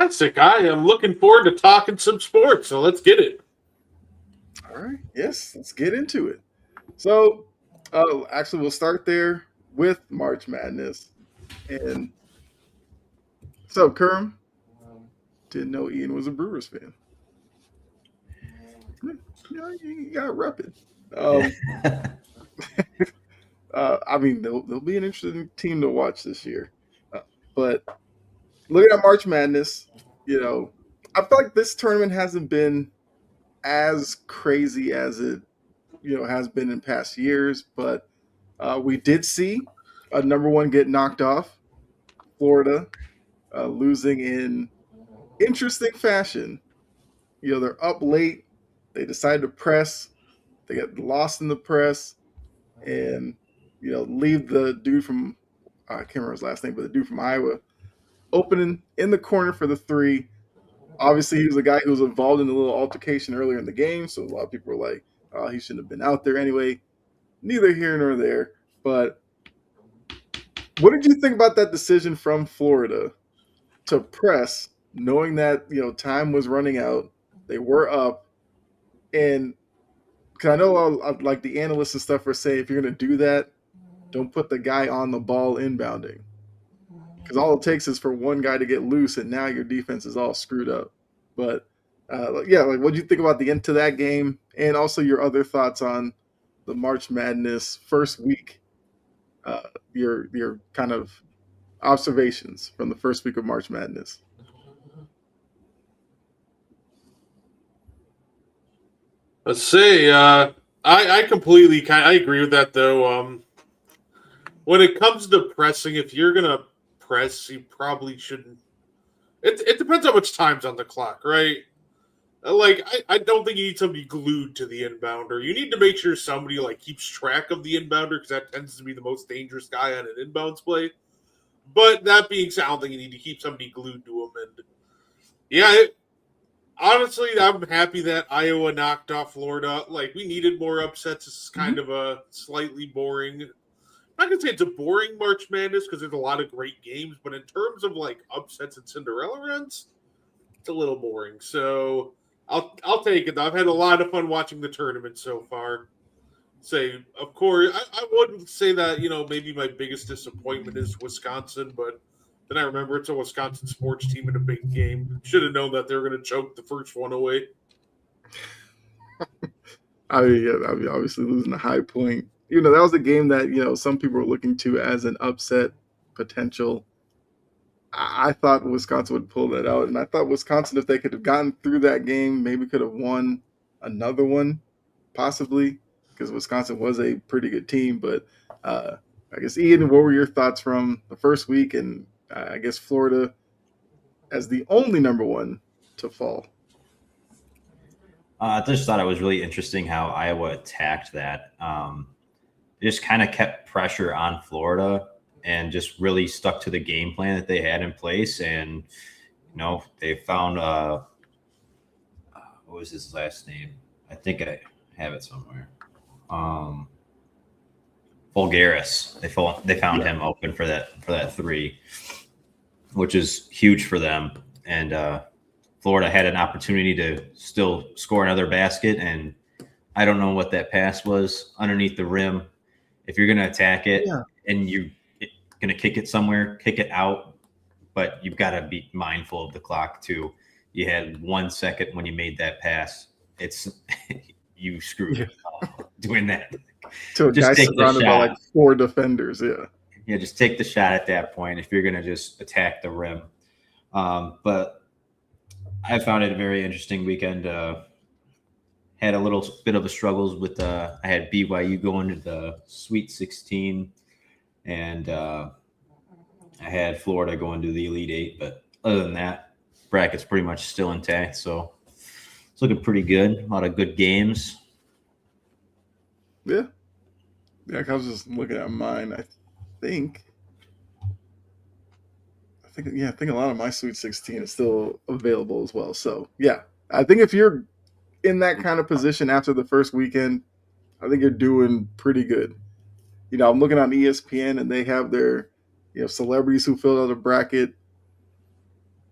fantastic. I am looking forward to talking some sports, so let's get it. All right. Yes, let's get into it. So, actually, we'll start there with March Madness. And so, Kerm, didn't know Ian was a Brewers fan. You got to rep it. Um, I mean, they'll be an interesting team to watch this year. But looking at March Madness, I feel like this tournament hasn't been as crazy as it has been in past years, but we did see a number one get knocked off, Florida, losing in interesting fashion. They're up late. They decide to press. They get lost in the press, and leave the dude from I can't remember his last name, but the dude from Iowa opening in the corner for the three. Obviously, he was a guy who was involved in a little altercation earlier in the game, so a lot of people were like, "Oh, he shouldn't have been out there anyway." Neither here nor there. But what did you think about that decision from Florida to press, knowing that time was running out, they were up, and because I know like the analysts and stuff were saying, if you're going to do that, don't put the guy on the ball inbounding, because all it takes is for one guy to get loose, and now your defense is all screwed up. But yeah, like what do you think about the end to that game, and also your other thoughts on the March Madness first week? Your kind of observations from the first week of March Madness. Let's see. I completely I agree with that though. When it comes to pressing, if you're gonna press, you probably shouldn't. It depends how much time's on the clock, right? Like I don't think you need somebody glued to the inbounder. You need to make sure somebody like keeps track of the inbounder because that tends to be the most dangerous guy on an inbounds play. But that being said, I don't think you need to keep somebody glued to him. And yeah, honestly, I'm happy that Iowa knocked off Florida. Like we needed more upsets. This is kind of a slightly boring. I'm not gonna say it's a boring March Madness because there's a lot of great games, but in terms of like upsets and Cinderella runs, it's a little boring. So I'll take it. I've had a lot of fun watching the tournament so far. Say, of course, I wouldn't say that maybe my biggest disappointment is Wisconsin, but then I remember it's a Wisconsin sports team in a big game. Should have known that they were going to choke the first one away. I mean, obviously losing a High Point. That was a game that some people were looking to as an upset potential. I thought Wisconsin would pull that out, and I thought Wisconsin, if they could have gotten through that game, maybe could have won another one, possibly, because Wisconsin was a pretty good team. But I guess Ian, what were your thoughts from the first week, and I guess Florida as the only number one to fall? I just thought it was really interesting how Iowa attacked that. They just kind of kept pressure on Florida and just really stuck to the game plan that they had in place. And, they found, what was his last name? I think I have it somewhere. Voulgaris. They found him open for that three, which is huge for them. And Florida had an opportunity to still score another basket, and I don't know what that pass was underneath the rim. If you're going to attack it and you're going to kick it somewhere, kick it out, but you've got to be mindful of the clock too. You had 1 second when you made that pass. It's you screwed doing that. To a guy surrounded by like 4 defenders, Yeah, just take the shot at that point if you're going to just attack the rim. But I found it a very interesting weekend. Had a little bit of a struggles with I had BYU going to the Sweet 16, and I had Florida going to the Elite Eight. But other than that, bracket's pretty much still intact. So it's looking pretty good. A lot of good games. Yeah. I was just looking at mine. I think a lot of my Sweet 16 is still available as well. So yeah, I think if you're in that kind of position after the first weekend, I think you're doing pretty good. I'm looking on ESPN and they have their celebrities who filled out a bracket.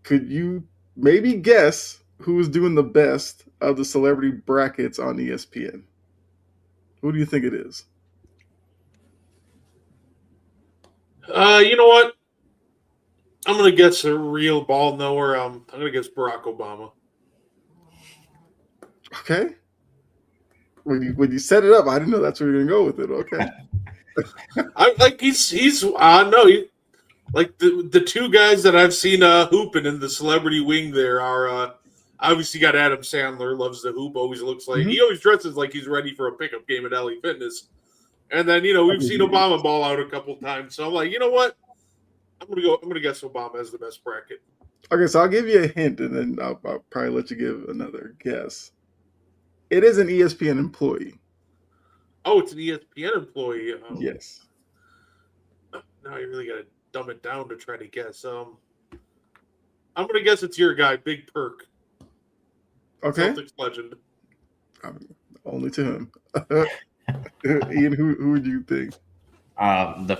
Could you maybe guess who's doing the best of the celebrity brackets on ESPN. Who do you think it is? You know what? I'm gonna guess a real ball knower. I'm gonna guess Barack Obama. Okay. When you set it up, I didn't know that's where you're gonna go with it. Okay. I like he's like the two guys that I've seen hooping in the celebrity wing there are obviously got Adam Sandler, loves the hoop, always looks like he always dresses like he's ready for a pickup game at LA Fitness. And then we've seen Obama ball out a couple times. So I'm like, you know what? I'm gonna guess Obama as the best bracket. Okay, so I'll give you a hint, and then I'll probably let you give another guess. It is an ESPN employee. Oh, it's an ESPN employee. Yes. Now you really got to dumb it down to try to guess. I'm gonna guess it's your guy, Big Perk. Okay. Celtics legend. Only to him. Ian, who would you think? The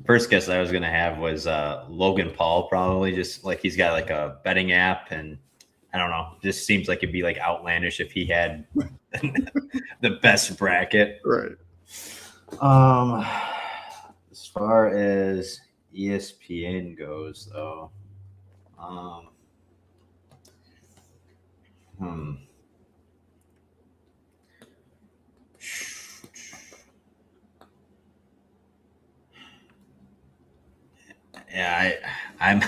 first guess I was gonna have was Logan Paul, probably, just like he's got like a betting app, and I don't know, just seems like it'd be like outlandish if he had the best bracket. Right. As far as ESPN goes, though, Yeah, I'm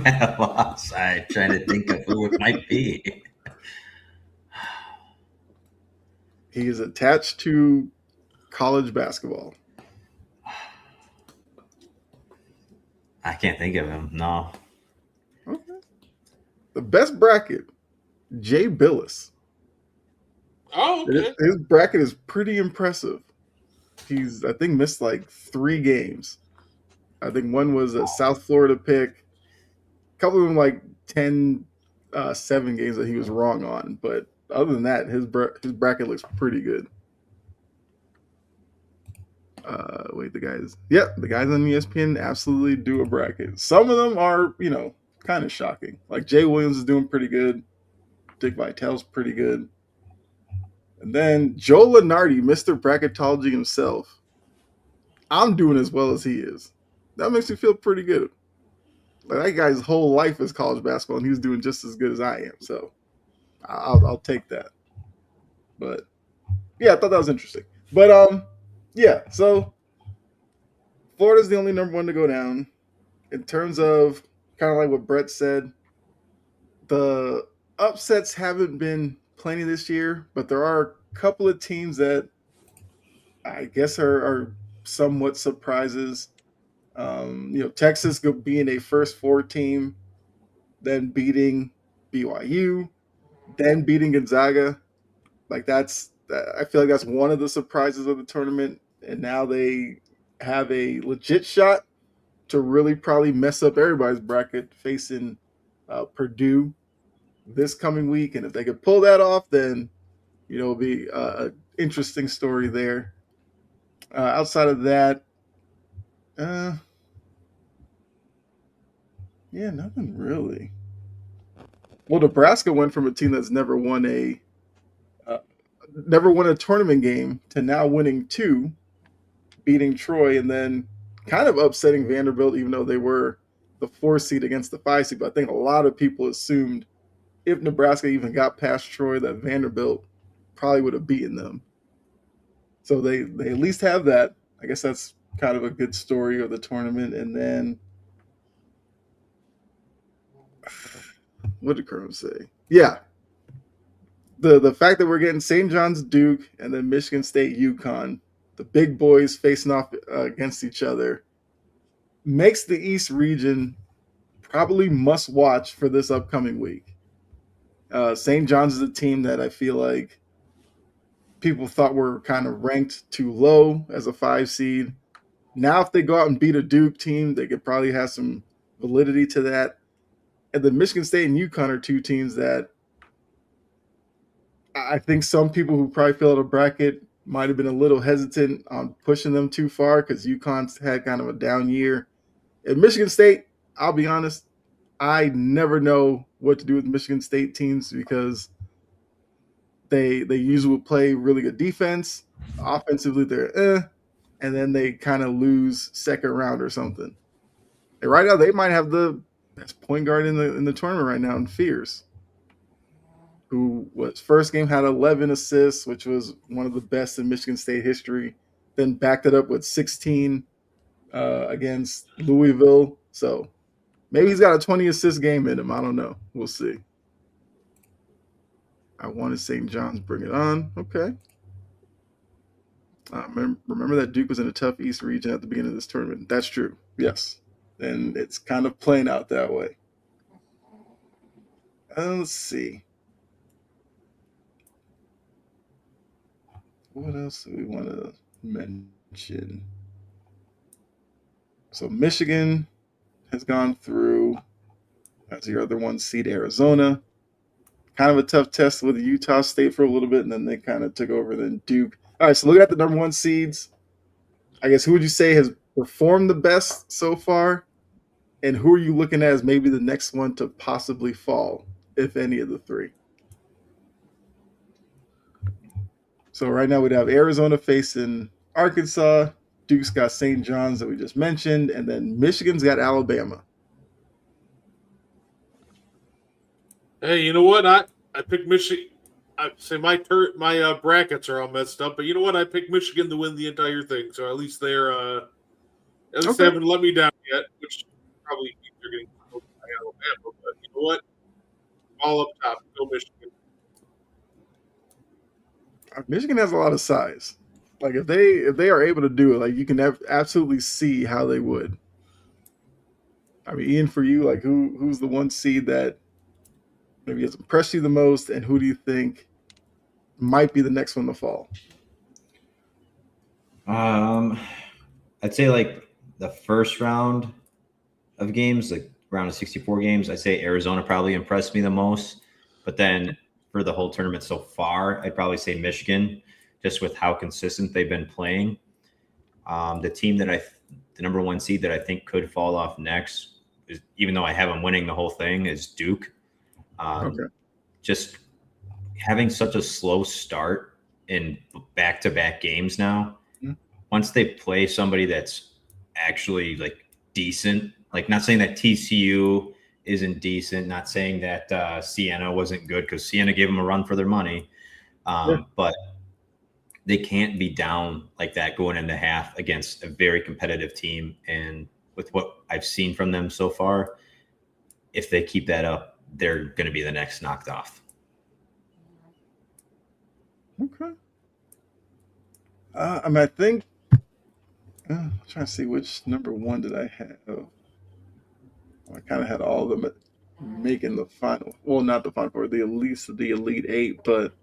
at a loss. I'm trying to think of who it might be. He is attached to college basketball. I can't think of him. No. Okay. The best bracket, Jay Billis. Oh, okay. His bracket is pretty impressive. He's, I think, missed like 3 games. I think one was a South Florida pick. A couple of them like 10, 7 games that he was wrong on. But other than that, his bracket looks pretty good. The guys on ESPN absolutely do a bracket. Some of them are, kind of shocking. Like Jay Williams is doing pretty good. Dick Vitale's pretty good. And then Joe Lunardi, Mr. Bracketology himself. I'm doing as well as he is. That makes me feel pretty good. Like that guy's whole life is college basketball, and he's doing just as good as I am. So I'll take that. But yeah, I thought that was interesting. But yeah. So Florida's the only number 1 to go down. In terms of kind of like what Brett said, the upsets haven't been plenty this year, but there are a couple of teams that I guess are somewhat surprises. Texas being a first 4 team, then beating BYU, then beating Gonzaga. Like I feel like that's one of the surprises of the tournament. And now they have a legit shot to really probably mess up everybody's bracket facing Purdue this coming week. And if they could pull that off, then, it'll be an interesting story there. Outside of that, nothing really. Well, Nebraska went from a team that's never won a tournament game to now winning 2, beating Troy, and then kind of upsetting Vanderbilt, even though they were the 4 seed against the 5 seed. But I think a lot of people assumed if Nebraska even got past Troy, that Vanderbilt probably would have beaten them. So they at least have that. I guess that's kind of a good story of the tournament. And then what did Kerwin say? Yeah. The fact that we're getting St. John's Duke and then Michigan State UConn, the big boys facing off against each other, makes the East region probably must watch for this upcoming week. St. John's is a team that I feel like people thought were kind of ranked too low as a 5 seed. Now, if they go out and beat a Duke team, they could probably have some validity to that. And the Michigan State and UConn are 2 teams that I think some people who probably fill out a bracket might have been a little hesitant on pushing them too far because UConn's had kind of a down year. At Michigan State, I'll be honest, I never know what to do with Michigan State teams because they usually will play really good defense. Offensively, they're and then they kind of lose second round or something. And right now, they might have the best point guard in the tournament right now in Fears, who was first game had 11 assists, which was one of the best in Michigan State history. Then backed it up with 16 against Louisville. So maybe he's got a 20 assist game in him. I don't know. We'll see. I wanted St. John's. Bring it on. Okay. Remember that Duke was in a tough East region at the beginning of this tournament. That's true. Yes. And it's kind of playing out that way. Let's see. What else do we want to mention? So Michigan has gone through as your other one seed, Arizona. Kind of a tough test with Utah State for a little bit, and then they kind of took over. Then Duke. All right, so looking at the number one seeds, I guess who would you say has performed the best so far? And who are you looking at as maybe the next one to possibly fall, if any of the three? So right now we'd have Arizona facing Arkansas. Duke's got St. John's that we just mentioned. And then Michigan's got Alabama. Hey, you know what? I picked Michigan. I say my brackets are all messed up, but you know what? I picked Michigan to win the entire thing. So at least they haven't let me down yet, which probably means they're getting killed by Alabama. But you know what? All up top, go Michigan. Michigan has a lot of size. Like if they are able to do it, like you can absolutely see how they would. I mean, Ian, for you, like who's the one seed that maybe has impressed you the most, and who do you think might be the next one to fall? I'd say like the first round of games, like round of 64 games, I'd say Arizona probably impressed me the most. But then for the whole tournament so far, I'd probably say Michigan, just with how consistent they've been playing. The team the number one seed that I think could fall off next, even though I have them winning the whole thing, is Duke. Just having such a slow start in back-to-back games now. Mm-hmm. Once they play somebody that's actually like decent, like not saying that TCU isn't decent, not saying that Siena wasn't good because Siena gave them a run for their money, but they can't be down like that going into half against a very competitive team. And with what I've seen from them so far, if they keep that up, they're going to be the next knocked off. Okay. I think I'm trying to see which number one did I have. I kind of had all of them making the final. Well, not the final four, the Elite Eight. But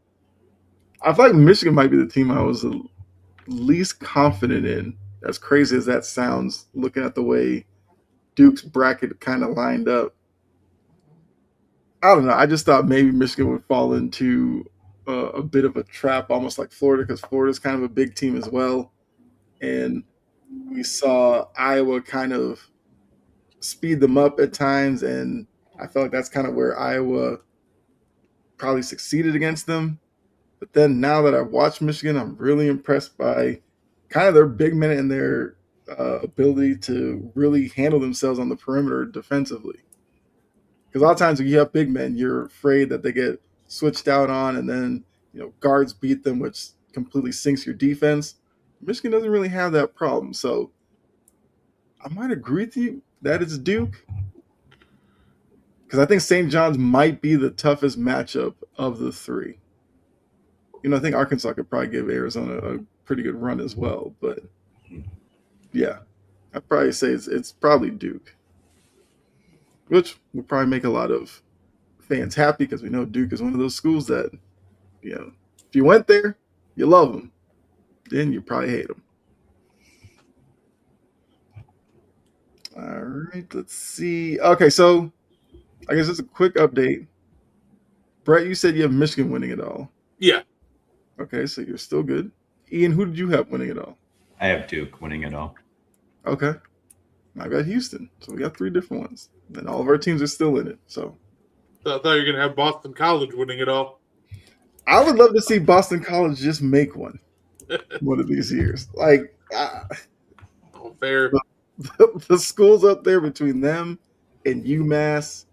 I feel like Michigan might be the team I was the least confident in. As crazy as that sounds, looking at the way Duke's bracket kind of lined up. I don't know. I just thought maybe Michigan would fall into a bit of a trap, almost like Florida, because Florida's kind of a big team as well. And we saw Iowa kind of speed them up at times, and I felt like that's kind of where Iowa probably succeeded against them. But then now that I've watched Michigan, I'm really impressed by kind of their big men and their ability to really handle themselves on the perimeter defensively. Because a lot of times when you have big men, you're afraid that they get switched out on, and then guards beat them, which completely sinks your defense. Michigan doesn't really have that problem, so I might agree with you that it's Duke, because I think St. John's might be the toughest matchup of the three. I think Arkansas could probably give Arizona a pretty good run as well, but yeah, I'd probably say it's probably Duke, which would probably make a lot of fans happy because we know Duke is one of those schools that, if you went there, you love them, then you probably hate them. All right, let's see. Okay, so I guess just a quick update. Brett, you said you have Michigan winning it all. Yeah. Okay, so you're still good. Ian, who did you have winning it all? I have Duke winning it all. Okay. I got Houston. So we got three different ones. And all of our teams are still in it. So I thought you were going to have Boston College winning it all. I would love to see Boston College just make one of these years. Like Oh, fair. the schools up there between them and UMass.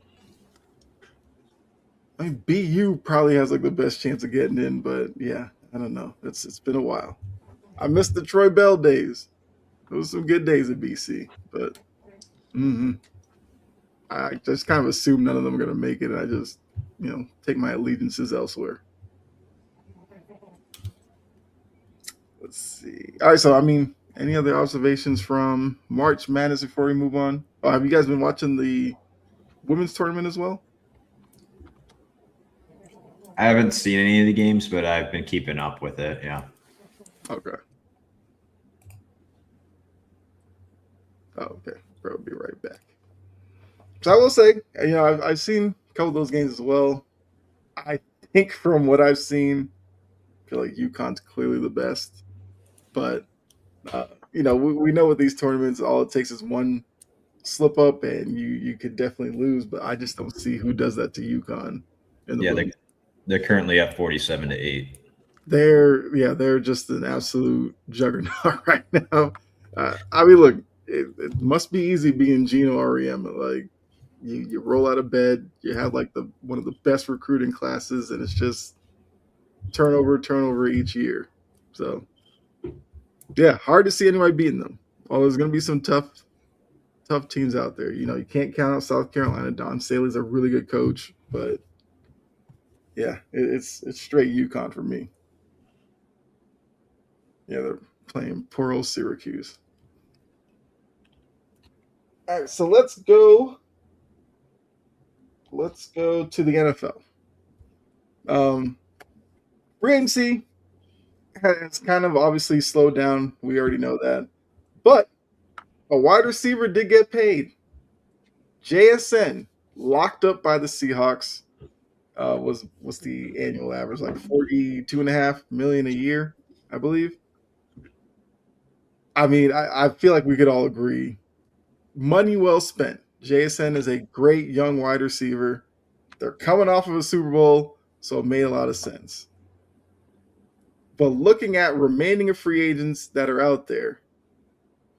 I mean, BU probably has like the best chance of getting in, but yeah, I don't know. It's been a while. I missed the Troy Bell days. Those were some good days at BC, but I just kind of assume none of them are going to make it. And I just, take my allegiances elsewhere. Let's see. All right, so any other observations from March Madness before we move on? Oh, have you guys been watching the women's tournament as well? I haven't seen any of the games, but I've been keeping up with it. Yeah. Okay. Oh, okay. Bro, be right back. So I will say, I've seen a couple of those games as well. I think from what I've seen, I feel like UConn's clearly the best. But, we know with these tournaments, all it takes is one slip up and you could definitely lose. But I just don't see who does that to UConn. They're currently up 47-8. They're just an absolute juggernaut right now. Look, it must be easy being Gino Auriemma. Like you roll out of bed, you have like one of the best recruiting classes, and it's just turnover each year. So yeah, hard to see anybody beating them. Well, there's going to be some tough teams out there. You can't count out South Carolina. Don Staley's a really good coach, but yeah, it's straight UConn for me. Yeah, they're playing poor old Syracuse. All right, so let's go to the NFL. Free agency has kind of obviously slowed down. We already know that. But a wide receiver did get paid. JSN, locked up by the Seahawks. Was the annual average like $42.5 million a year, I believe. I feel like we could all agree, money well spent. JSN is a great young wide receiver. They're coming off of a Super Bowl, so it made a lot of sense. But looking at remaining of free agents that are out there,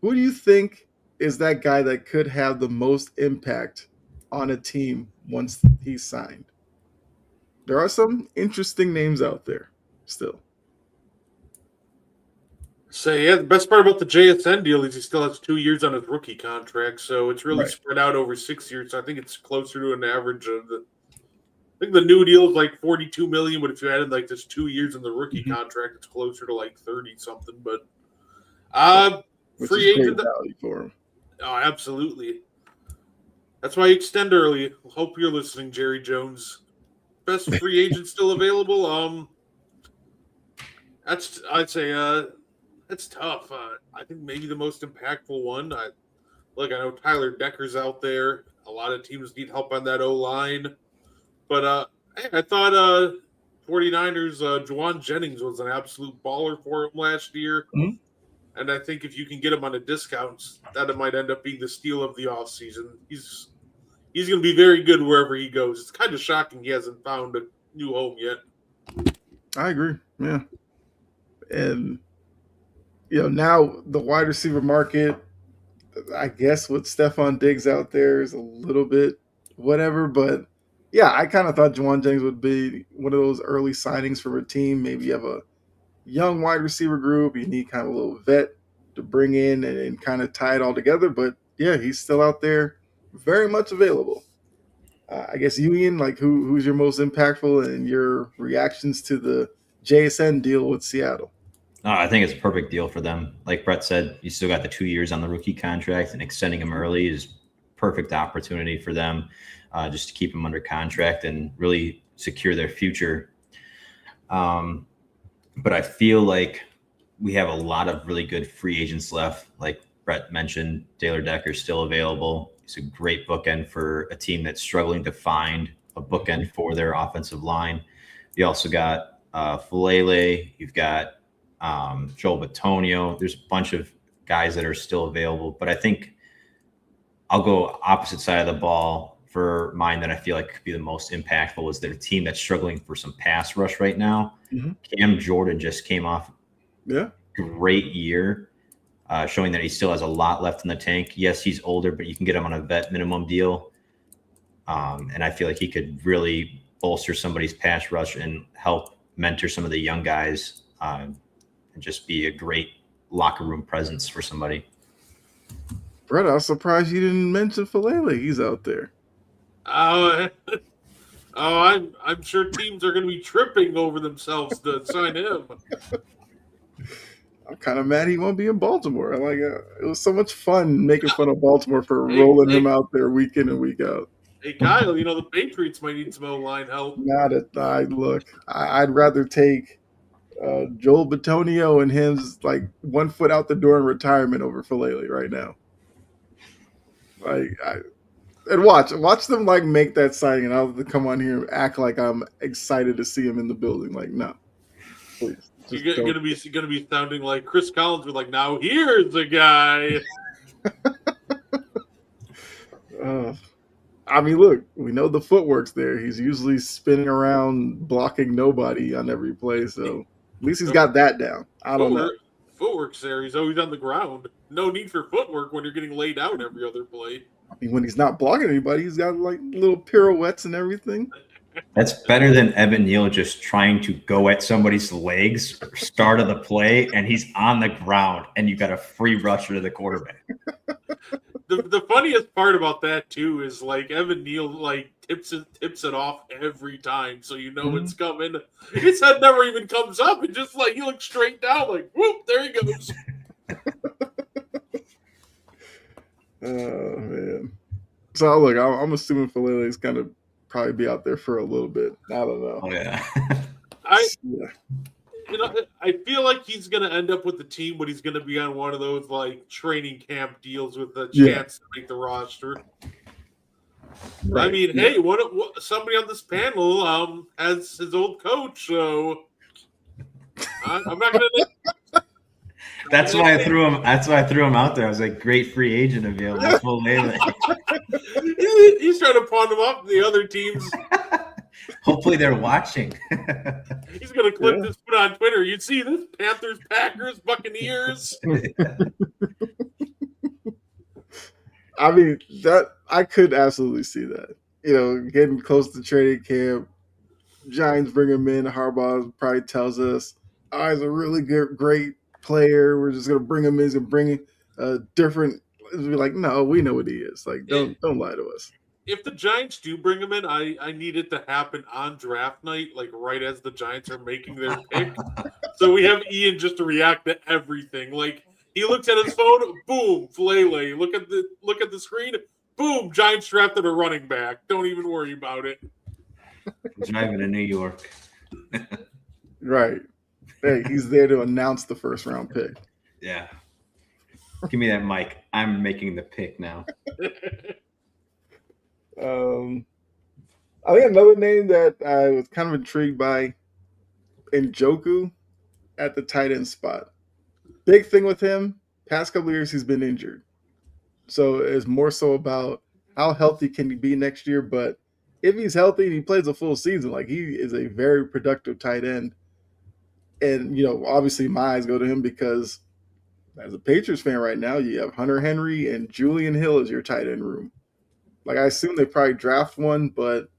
who do you think is that guy that could have the most impact on a team once he's signed? There are some interesting names out there still. So, yeah, the best part about the JSN deal is he still has 2 years on his rookie contract, so it's really spread out over 6 years. So I think it's closer to an average of I think the new deal is like $42 million, but if you added like just 2 years in the rookie contract, it's closer to like 30 something. But free agent value for him. Oh, absolutely. That's why you extend early. Hope you're listening, Jerry Jones. Best free agent still available. I'd say that's tough. I think maybe the most impactful one. I know Tyler Decker's out there. A lot of teams need help on that O-line. But I thought 49ers Juwan Jennings was an absolute baller for him last year. Mm-hmm. And I think if you can get him on a discount, that might end up being the steal of the offseason. He's going to be very good wherever he goes. It's kind of shocking he hasn't found a new home yet. I agree. Yeah. And, now the wide receiver market, I guess with Stephon Diggs out there is a little bit whatever. But, yeah, I kind of thought Juwan Jennings would be one of those early signings for a team. Maybe you have a young wide receiver group. You need kind of a little vet to bring in and kind of tie it all together. But, yeah, he's still out there. Very much available. I guess you, Ian, like who's your most impactful and your reactions to the JSN deal with Seattle? I think it's a perfect deal for them. Like Brett said, you still got the 2 years on the rookie contract, and extending him early is perfect opportunity for them just to keep him under contract and really secure their future. But I feel like we have a lot of really good free agents left. Like Brett mentioned, Taylor Decker's still available. He's a great bookend for a team that's struggling to find a bookend for their offensive line. You also got Fulele. You've got Joel Bitonio. There's a bunch of guys that are still available. But I think I'll go opposite side of the ball for mine that I feel like could be the most impactful is that a team that's struggling for some pass rush right now. Mhm. Cam Jordan just came off Yeah. great year, showing that he still has a lot left in the tank. Yes, he's older, but you can get him on a vet minimum deal. And I feel like he could really bolster somebody's pass rush and help mentor some of the young guys and just be a great locker room presence for somebody. Brett, I was surprised you didn't mention Falele. He's out there. I'm sure teams are going to be tripping over themselves to sign him. I'm kind of mad he won't be in Baltimore. Like it was so much fun making fun of Baltimore for rolling him out there week in and week out. Hey, Kyle, the Patriots might need some O-line help. I'd rather take Joel Bitonio and him's like 1 foot out the door in retirement over Falele right now. And watch them like make that signing, and I'll come on here and act like I'm excited to see him in the building. Like, no, please. You're gonna be sounding like Chris Collins with like, now here's a guy. I mean, look, we know the footwork's there. He's usually spinning around, blocking nobody on every play. So at least he's got that down. I don't know. Footwork's there. He's always on the ground. No need for footwork when you're getting laid out every other play. I mean, when he's not blocking anybody, he's got like little pirouettes and everything. That's better than Evan Neal just trying to go at somebody's legs, start of the play, and he's on the ground, and you got a free rusher to the quarterback. The funniest part about that too is like Evan Neal like tips it off every time, so it's coming. His head never even comes up. It just like he looks straight down, like whoop, there he goes. Oh man! So look, I'm assuming Falele is gonna probably be out there for a little bit. I don't know. Oh yeah. I feel like he's going to end up with the team, but he's going to be on one of those like training camp deals with a chance to make the roster. Right. I mean, hey, what somebody on this panel has his old coach, so I'm not going to. That's why I threw him. That's why I threw him out there. I was like, great free agent available. He's trying to pawn him up the other teams. Hopefully they're watching. He's going to clip this put on Twitter. You'd see this: Panthers, Packers, Buccaneers. I mean, that I could absolutely see that. Getting close to trading camp, Giants bring him in. Harbaugh probably tells us, "Oh, he's a really great player. We're just going to bring him in and bring a different." It'll be like, no, we know what he is. Like, don't lie to us. If the Giants do bring him in, I need it to happen on draft night, like right as the Giants are making their pick. So we have Ian just to react to everything. Like he looks at his phone, boom, Falele. Look at the screen, boom, Giants drafted a running back. Don't even worry about it. Driving to New York. Right. Hey, he's there to announce the first round pick. Yeah. Give me that mic. I'm making the pick now. I think another name that I was kind of intrigued by, Njoku at the tight end spot. Big thing with him, past couple of years he's been injured. So it's more so about how healthy can he be next year. But if he's healthy and he plays a full season, like he is a very productive tight end. And, obviously my eyes go to him because as a Patriots fan right now, you have Hunter Henry and Julian Hill as your tight end room. Like, I assume they probably draft one, but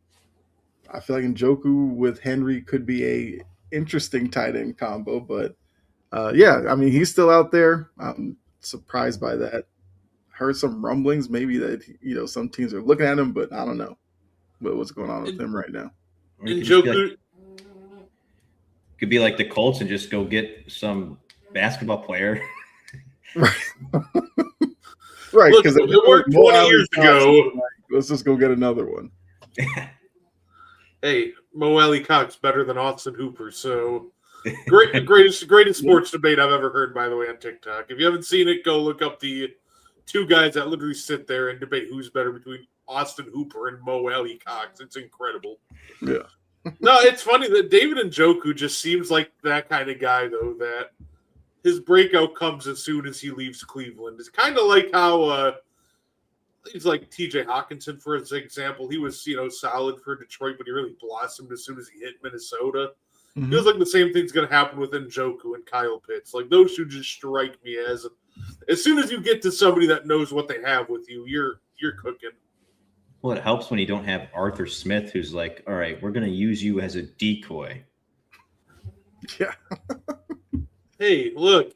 I feel like Njoku with Henry could be a interesting tight end combo. But, I mean, he's still out there. I'm surprised by that. Heard some rumblings maybe that, some teams are looking at him, but I don't know what's going on with him right now. Njoku could be like the Colts and just go get some basketball player. Right. Right, because it worked 20 years ago. Let's just go get another one. Hey, Mo Alley Cox better than Austin Hooper. So greatest sports debate I've ever heard, by the way, on TikTok. If you haven't seen it, go look up the two guys that literally sit there and debate who's better between Austin Hooper and Mo Alley Cox. It's incredible. Yeah. No, it's funny that David Njoku just seems like that kind of guy, though, that his breakout comes as soon as he leaves Cleveland. It's kind of like how he's like T.J. Hawkinson, for example. He was, solid for Detroit, but he really blossomed as soon as he hit Minnesota. Mhm. Feels like the same thing's going to happen with Njoku and Kyle Pitts. Like, those two just strike me as soon as you get to somebody that knows what they have with you, you're cooking. Well, it helps when you don't have Arthur Smith, who's like, all right, we're going to use you as a decoy. Yeah. Hey, look,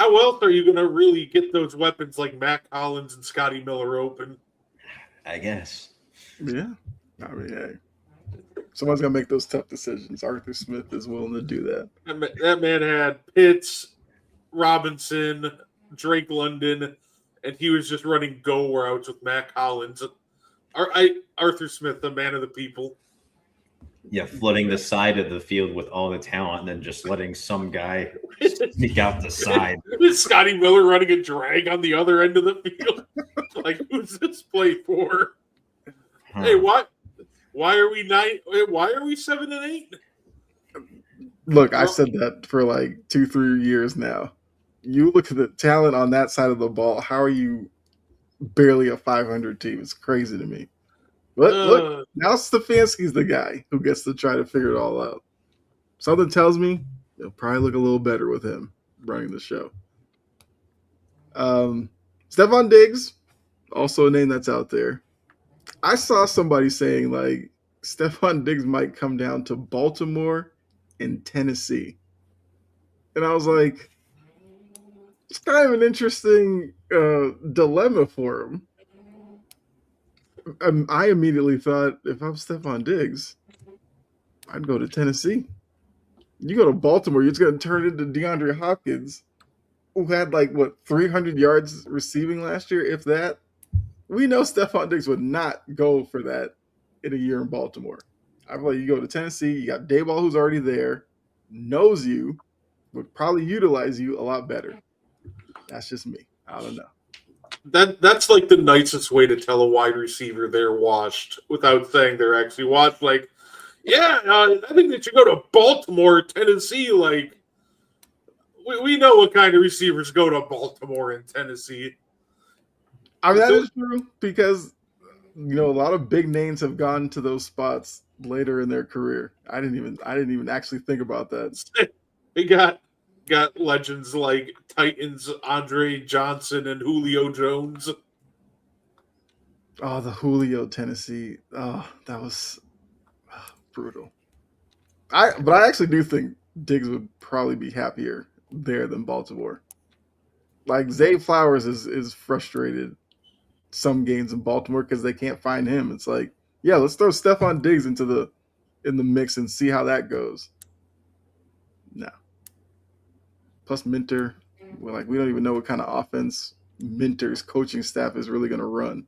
how else are you going to really get those weapons like Matt Collins and Scotty Miller open? I guess. Yeah. I mean, hey, someone's gonna make those tough decisions. Arthur Smith is willing to do that. That man had Pitts, Robinson, Drake London, and he was just running go routes with Matt Collins. Arthur Smith, the man of the people. Yeah, flooding the side of the field with all the talent and then just letting some guy sneak out the side. Scotty Miller running a drag on the other end of the field. Like, who's this play for? Huh. Hey, what? Why are we 9? Why are we 7-8? Look, I said that for like 2-3 years now. You look at the talent on that side of the ball. How are you barely a 500 team? It's crazy to me. But look, now Stefanski's the guy who gets to try to figure it all out. Something tells me it'll probably look a little better with him running the show. Stephon Diggs, also a name that's out there. I saw somebody saying like Stephon Diggs might come down to Baltimore and Tennessee. And I was like, it's kind of an interesting dilemma for him. I immediately thought, if I'm Stephon Diggs, I'd go to Tennessee. You go to Baltimore, you're going to turn into DeAndre Hopkins, who had 300 yards receiving last year, if that. We know Stephon Diggs would not go for that in a year in Baltimore. I feel like you go to Tennessee, you got Dayball, who's already there, knows you, would probably utilize you a lot better. That's just me. I don't know. That's like the nicest way to tell a wide receiver they're washed without saying they're actually washed. Like, yeah, I think they should go to Baltimore, Tennessee. Like, we know what kind of receivers go to Baltimore and Tennessee. I mean, that is true because, a lot of big names have gone to those spots later in their career. I didn't even actually think about that. They got legends like Titans, Andre Johnson and Julio Jones. Oh, the Julio Tennessee. Oh, that was brutal. But I actually do think Diggs would probably be happier there than Baltimore. Like Zay Flowers is frustrated some games in Baltimore because they can't find him. It's like, yeah, let's throw Stephon Diggs in the mix and see how that goes. No. Plus Minter, we don't even know what kind of offense Minter's coaching staff is really going to run.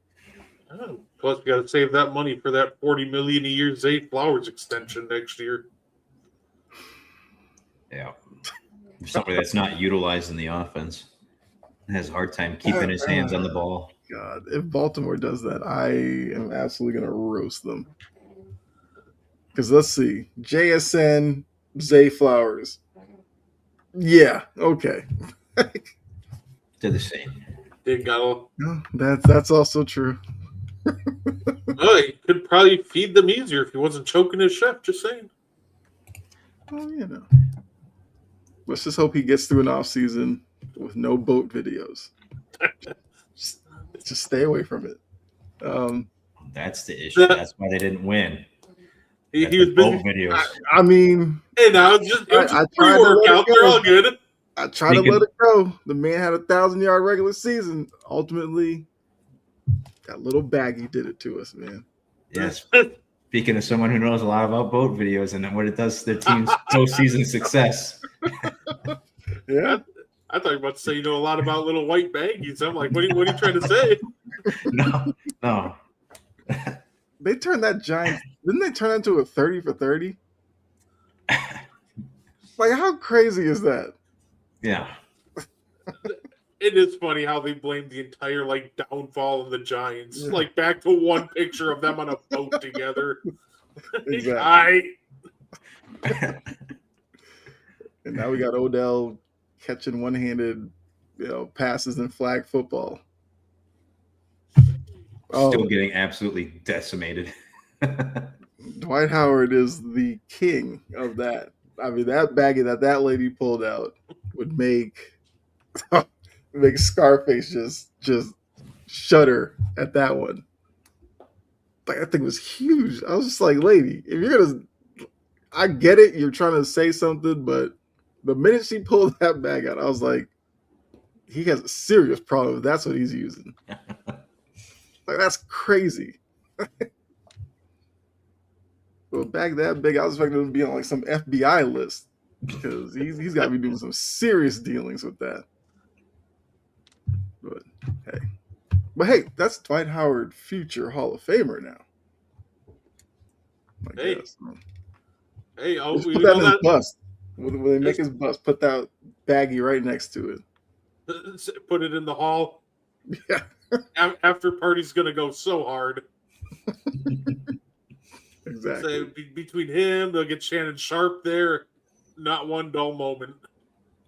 Oh, plus, you got to save that money for that $40 million a year Zay Flowers extension next year. Yeah, somebody that's not utilized in the offense has a hard time keeping his hands on the ball. God, if Baltimore does that, I am absolutely going to roast them. Because let's see, JSN, Zay Flowers. Yeah, okay. They're the same. They got No, that's also true. he could probably feed them easier if he wasn't choking his chef. Just saying. Well, let's just hope he gets through an off season with no boat videos. just stay away from it. That's the issue. That's why they didn't win. He was busy. Videos. I mean, hey, now it's just I tried to let pre-workout. it go. They're all good. I tried to let it go. The man had a 1,000-yard regular season. Ultimately, that little baggie did it to us, man. Yes. Speaking of someone who knows a lot about boat videos and what it does to their team's postseason success. Yeah. I thought you were about to say you know a lot about little white baggies. I'm like, what are you trying to say? No. They turned that giant. Didn't they turn into a 30 for 30? Like, how crazy is that? Yeah. It is funny how they blame the entire downfall of the Giants. Yeah. Like back to one picture of them on a boat together. Exactly. And now we got Odell catching one-handed, passes in flag football. still getting absolutely decimated. Dwight Howard is the king of that. I mean, that baggie that lady pulled out would make Scarface just shudder at that one. Like, that thing was huge. I was just like, lady, if you're gonna, I get it, you're trying to say something, but the minute she pulled that bag out, I was like, he has a serious problem if that's what he's using. Like, that's crazy. Well, a bag that big, I was expecting him to be on like some FBI list because he's got to be doing some serious dealings with that. But hey, that's Dwight Howard, future Hall of Famer now. I Hey. guess. Hey, Just we put that know in his that. bust. When they make his bust, put that baggie right next to it. Put it in the hall. Yeah. After party's gonna go so hard. Exactly. So between him, they'll get Shannon Sharp there. Not one dull moment.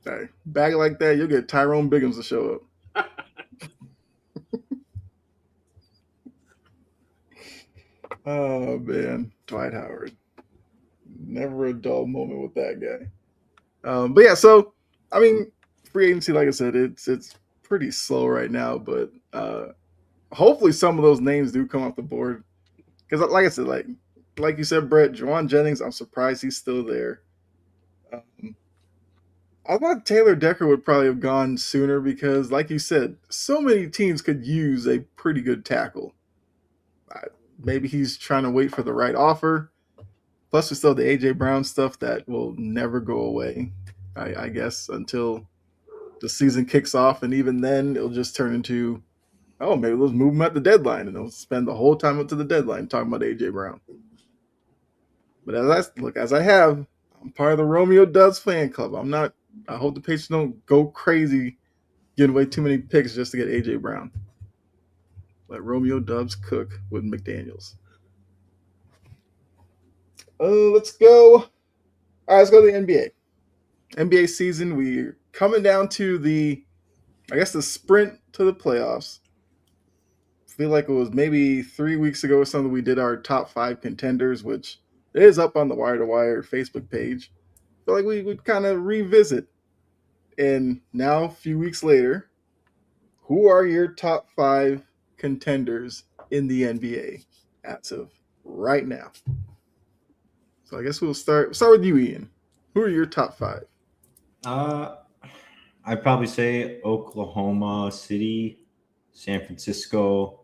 Hey, bag like that, you'll get Tyrone Biggums to show up. Oh man, Dwight Howard. Never a dull moment with that guy. But yeah, so I mean, free agency, like I said, it's pretty slow right now, but hopefully some of those names do come off the board. Because like I said, like you said, Brett, Juwan Jennings, I'm surprised he's still there. I thought Taylor Decker would probably have gone sooner because, like you said, so many teams could use a pretty good tackle. Maybe he's trying to wait for the right offer. Plus, we still have the A.J. Brown stuff that will never go away, I guess, until the season kicks off. And even then, it'll just turn into, oh, maybe let's move him at the deadline. And they'll spend the whole time up to the deadline talking about A.J. Brown. But as I have, I'm part of the Romeo Dubs fan club. I hope the Patriots don't go crazy giving away too many picks just to get A.J. Brown. Let Romeo Dubs cook with McDaniels. Let's go. All right, let's go to the NBA. NBA season, we're coming down to the sprint to the playoffs. I feel like it was maybe 3 weeks ago or something we did our top 5 contenders, which is up on the Wire to Wire Facebook page. I feel like we would kind of revisit. And now, a few weeks later, who are your top 5 contenders in the NBA as of right now? So I guess we'll start with you, Ian. Who are your top 5? I'd probably say Oklahoma City, San Francisco,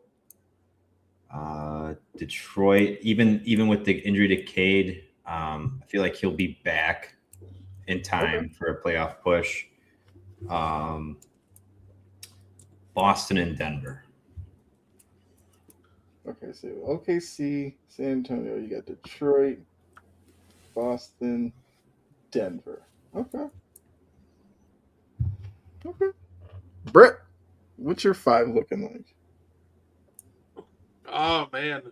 Detroit. Even with the injury to Cade, I feel like he'll be back in time for a playoff push. Boston and Denver. Okay, so OKC, San Antonio, you got Detroit, Boston, Denver. Okay. Brett, what's your 5 looking like? Oh man,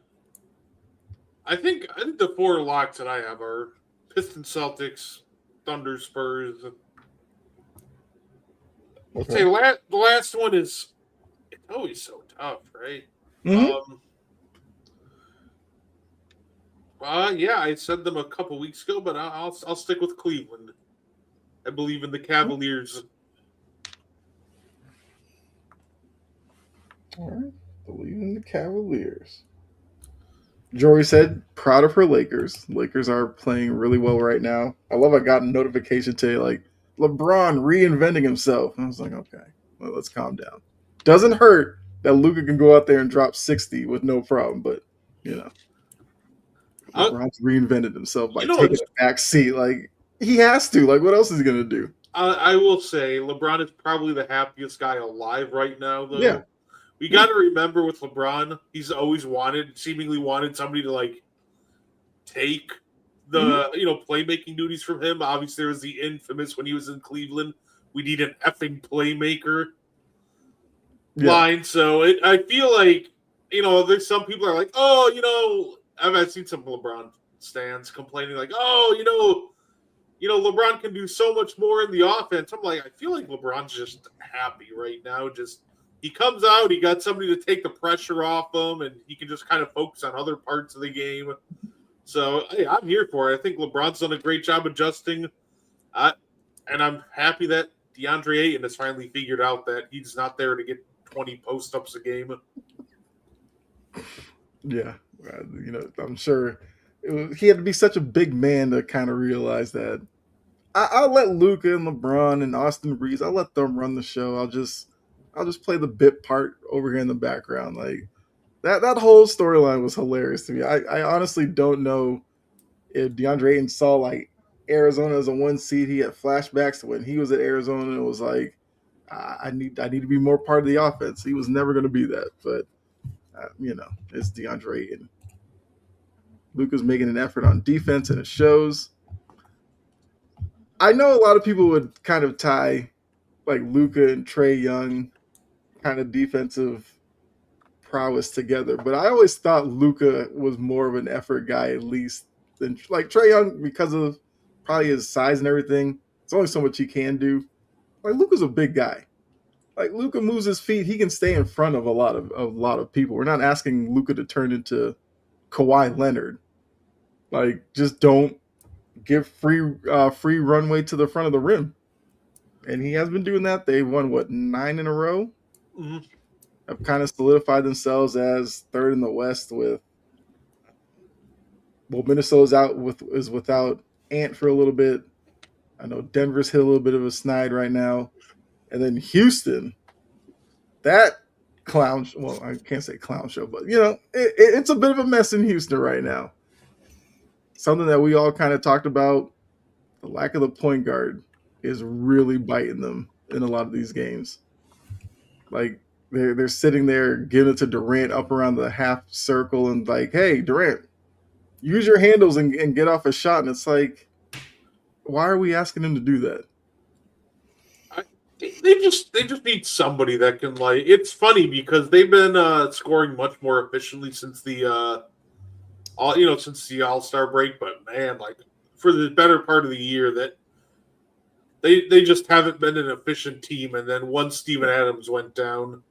I think the 4 locks that I have are Pistons, Celtics, Thunder, Spurs. I'd say the last one is always so tough, right? Mm-hmm. Yeah, I said them a couple weeks ago, but I'll stick with Cleveland. I believe in the Cavaliers. All right, believe in the Cavaliers. Jory said, proud of her Lakers. Lakers are playing really well right now. I love I got a notification today, like, LeBron reinventing himself. And I was like, okay, well, let's calm down. Doesn't hurt that Luka can go out there and drop 60 with no problem, but, LeBron's reinvented himself by taking a back seat. Like, he has to. Like, what else is he going to do? I will say LeBron is probably the happiest guy alive right now, though. Yeah. We got to remember with LeBron, he's always seemingly wanted somebody to like take the playmaking duties from him. Obviously, there was the infamous when he was in Cleveland, we need an effing playmaker line. So I feel like there's some people are like, I've seen some LeBron stans complaining like, LeBron can do so much more in the offense. I'm like, I feel like LeBron's just happy right now, just he comes out, he got somebody to take the pressure off him, and he can just kind of focus on other parts of the game. So, hey, I'm here for it. I think LeBron's done a great job adjusting. And I'm happy that DeAndre Ayton has finally figured out that he's not there to get 20 post-ups a game. Yeah, I'm sure he had to be such a big man to kind of realize that. I'll let Luka and LeBron and Austin Reeves. I'll let them run the show. I'll just play the bit part over here in the background. Like that whole storyline was hilarious to me. I honestly don't know if DeAndre Ayton saw like Arizona as a 1 seed. He had flashbacks to when he was at Arizona and it was like, I need to be more part of the offense. He was never going to be that, but it's DeAndre Ayton. Luka's making an effort on defense and it shows. I know a lot of people would kind of tie like Luka and Trae Young kind of defensive prowess together, but I always thought Luka was more of an effort guy at least than like Trae Young because of probably his size and everything. It's only so much he can do. Like Luka's a big guy. Like Luka moves his feet, he can stay in front of a lot of people. We're not asking Luka to turn into Kawhi Leonard. Like just don't give free runway to the front of the rim. And he has been doing that. They've won 9 in a row. Mm-hmm. Have kind of solidified themselves as third in the West with Minnesota's is without Ant for a little bit. I know Denver's hit a little bit of a snide right now. And then Houston, that clown, well, I can't say clown show, but it's a bit of a mess in Houston right now. Something that we all kind of talked about, the lack of the point guard is really biting them in a lot of these games. Like they're sitting there giving it to Durant up around the half circle and like, hey, Durant, use your handles and get off a shot. And it's like, why are we asking him to do that? They just need somebody that can like. It's funny because they've been scoring much more efficiently since the All-Star break. But man, like for the better part of the year, that they just haven't been an efficient team. And then once Steven Adams went down,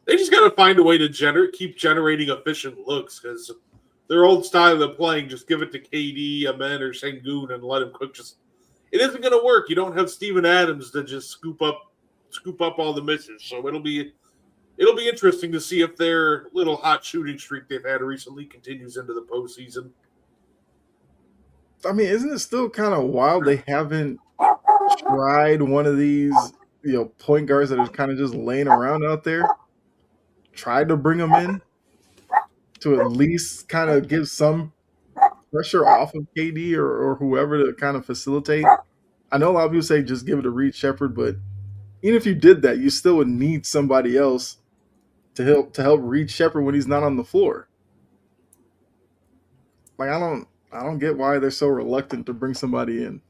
they just got to find a way to keep generating efficient looks because their old style of playing, just give it to KD, Amen, or Sengun and let him cook. It isn't going to work. You don't have Steven Adams to just scoop up all the misses. So it'll be interesting to see if their little hot shooting streak they've had recently continues into the postseason. I mean, isn't it still kind of wild they haven't tried one of these, point guards that are kind of just laying around out there? Tried to bring them in to at least kind of give some pressure off of KD or whoever to kind of facilitate. I know a lot of people say just give it to Reed Shepherd, but even if you did that, you still would need somebody else to help Reed Shepherd when he's not on the floor. Like I don't get why they're so reluctant to bring somebody in.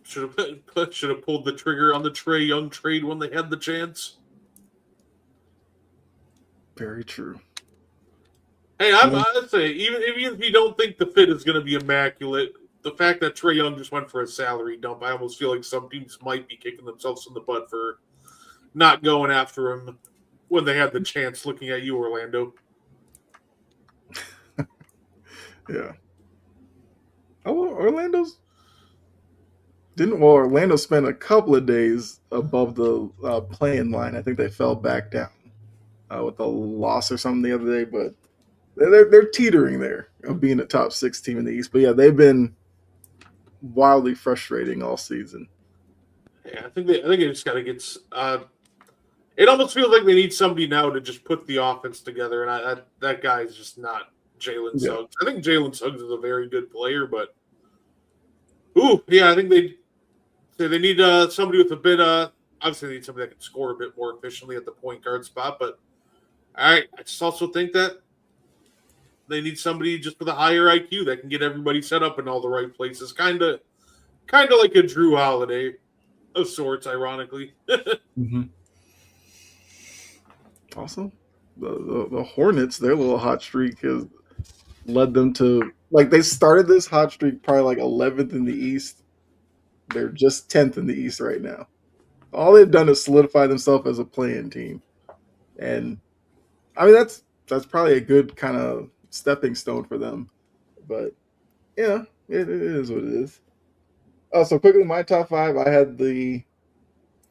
Should have pulled the trigger on the Trae Young trade when they had the chance. Very true. Hey, I'd say even if you don't think the fit is going to be immaculate, the fact that Trae Young just went for a salary dump, I almost feel like some teams might be kicking themselves in the butt for not going after him when they had the chance. Looking at you, Orlando. Yeah. Oh, Orlando spent a couple of days above the play-in line. I think they fell back down with a loss or something the other day, but they're teetering there of being a top 6 team in the East. But yeah, they've been wildly frustrating all season. Yeah, I think they just got to get. It almost feels like they need somebody now to just put the offense together, and that guy's just not Jalen Suggs. I think Jalen Suggs is a very good player, but I think they need somebody with a bit. Obviously, they need somebody that can score a bit more efficiently at the point guard spot. But I just also think that they need somebody just with a higher IQ that can get everybody set up in all the right places. Kind of like a Drew Holiday of sorts, ironically. Mm-hmm. Also, the Hornets, their little hot streak has led them to they started this hot streak probably 11th in the East. They're just 10th in the East right now. All they've done is solidify themselves as a playing team, and I mean that's probably a good kind of stepping stone for them. But yeah, it is what it is. So quickly, my top five. I had the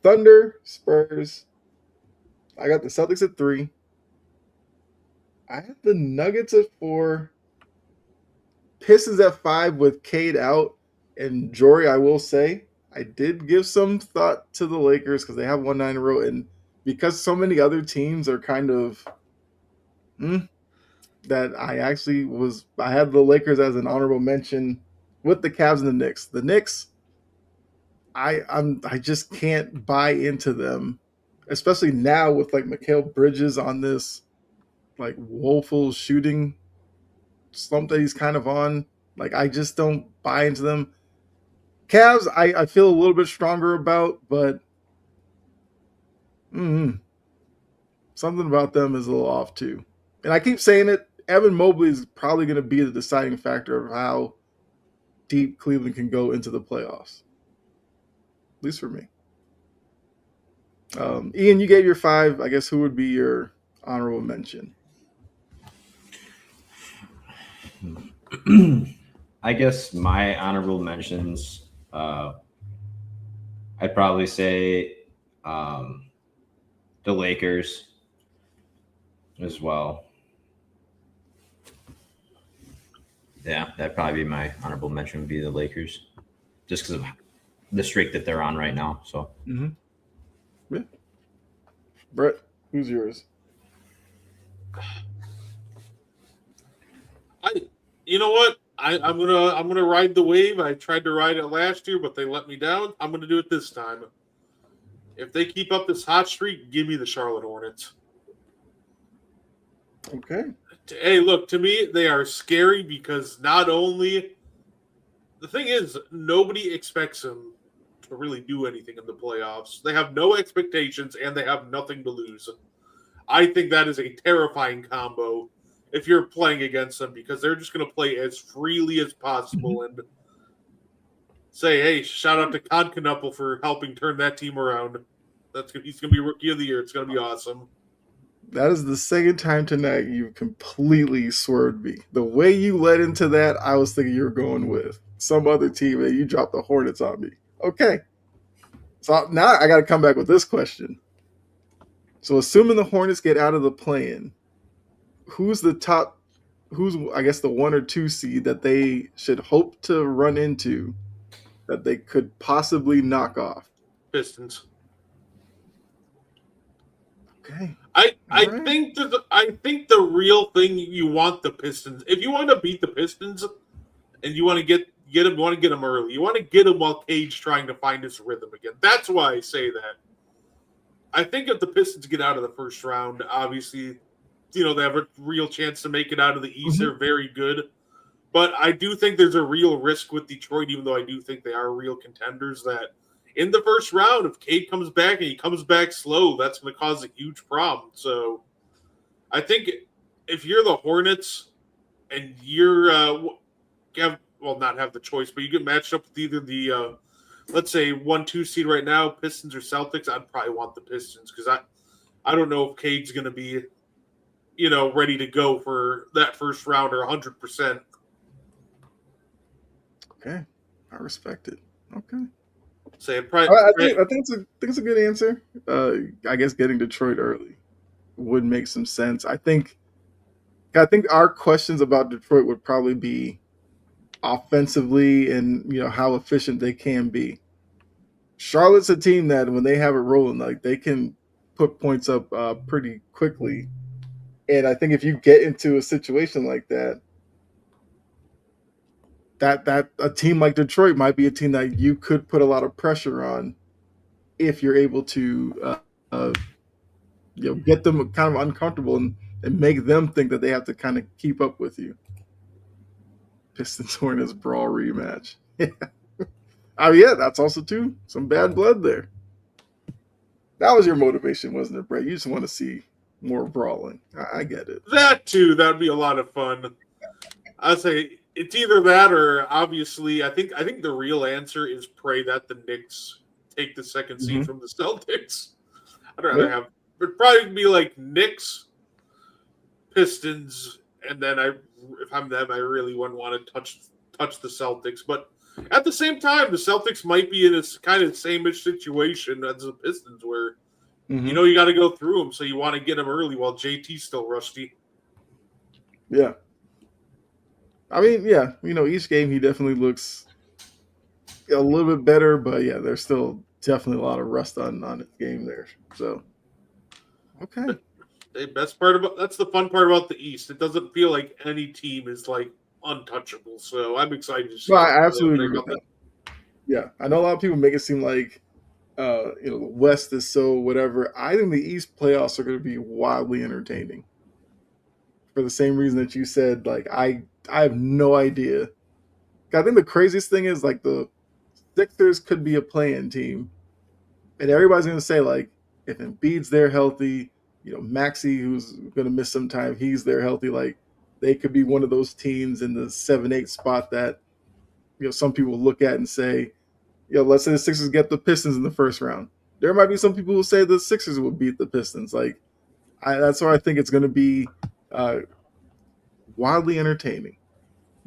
Thunder, Spurs. I got the Celtics at 3. I had the Nuggets at 4. Pistons at 5 with Cade out. And Jory, I will say, I did give some thought to the Lakers because they have won 9 in a row. And because so many other teams are kind of that I had the Lakers as an honorable mention with the Cavs and the Knicks. The Knicks, I just can't buy into them, especially now with like Mikal Bridges on this like woeful shooting slump that he's kind of on. Like I just don't buy into them. Cavs, I feel a little bit stronger about, but something about them is a little off too. And I keep saying it. Evan Mobley is probably going to be the deciding factor of how deep Cleveland can go into the playoffs. At least for me. Ian, you gave your 5. I guess who would be your honorable mention? I guess my honorable mentions, I'd probably say the Lakers as well. Yeah, that'd probably be my honorable mention would be the Lakers, just because of the streak that they're on right now. So, Yeah. Brett, who's yours? You know what? I'm gonna ride the wave. I tried to ride it last year, but they let me down. I'm gonna do it this time. If they keep up this hot streak, give me the Charlotte Hornets. Okay. Hey, look, to me, they are scary because not only the thing is, nobody expects them to really do anything in the playoffs. They have no expectations and they have nothing to lose. I think that is a terrifying combo if you're playing against them because they're just going to play as freely as possible and say, hey, shout out to Concanupple for helping turn that team around. He's going to be Rookie of the Year. It's going to be awesome. That is the second time tonight you completely swerved me. The way you led into that, I was thinking you were going with some other team and you dropped the Hornets on me. Okay. So now I got to come back with this question. So assuming the Hornets get out of the play-in, who's I guess the 1 or 2 seed that they should hope to run into that they could possibly knock off? Pistons. Okay. I think the real thing you want the Pistons. If you want to beat the Pistons and you want to get them early. You want to get them while Cade's trying to find his rhythm again. That's why I say that. I think if the Pistons get out of the first round, obviously, they have a real chance to make it out of the East. They're very good. But I do think there's a real risk with Detroit, even though I do think they are real contenders, that in the first round, if Cade comes back and he comes back slow, that's going to cause a huge problem. So I think if you're the Hornets and you're not have the choice, but you get matched up with either the let's say 1-2 seed right now, Pistons or Celtics, I'd probably want the Pistons because I don't know if Cade's going to be ready to go for that first round or 100%. Okay, I respect it. Okay. Say probably. I think it's a good answer. I guess getting Detroit early would make some sense. I think our questions about Detroit would probably be offensively and how efficient they can be. Charlotte's a team that when they have it rolling, like they can put points up pretty quickly. And I think if you get into a situation like that a team like Detroit might be a team that you could put a lot of pressure on if you're able to get them kind of uncomfortable and make them think that they have to kind of keep up with you. Pistons Hornets brawl rematch. Oh yeah, that's also too some bad blood there. That was your motivation, wasn't it, Brett? You just want to see more brawling. I get it. That too. That'd be a lot of fun. I'd say it's either that or obviously I think the real answer is pray that the Knicks take the second seed Mhm. from the Celtics. I'd rather have it'd probably be like Knicks, Pistons, and then if I'm them, I really wouldn't want to touch the Celtics. But at the same time, the Celtics might be in a kind of same-ish situation as the Pistons, where Mhm. you got to go through them, so you want to get them early while JT's still rusty. Yeah. I mean, yeah, each game he definitely looks a little bit better, but yeah, there's still definitely a lot of rust on his game there. So, okay. The best part that's the fun part about the East. It doesn't feel like any team is like untouchable. So I'm excited to see. Well, how I the absolutely playoffs agree shake with out. that. Yeah, I know a lot of people make it seem like the West is so whatever. I think the East playoffs are going to be wildly entertaining for the same reason that you said. Like, I have no idea. I think the craziest thing is like the Sixers could be a play-in team, and everybody's going to say like if Embiid's there healthy, Maxey, who's going to miss some time, he's there healthy. Like they could be one of those teams in the 7-8 spot that some people look at and say, let's say the Sixers get the Pistons in the first round. There might be some people who say the Sixers will beat the Pistons. Like that's why I think it's going to be wildly entertaining.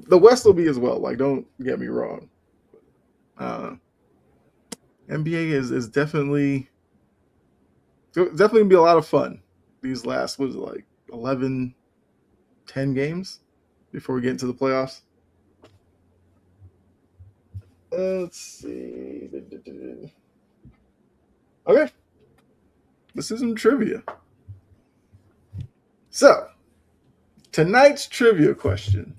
The West will be as well. Like don't get me wrong. NBA is definitely gonna be a lot of fun. These last, what is it, like 11, 10 games before we get into the playoffs? Let's see. Okay. This is some trivia. So, tonight's trivia question.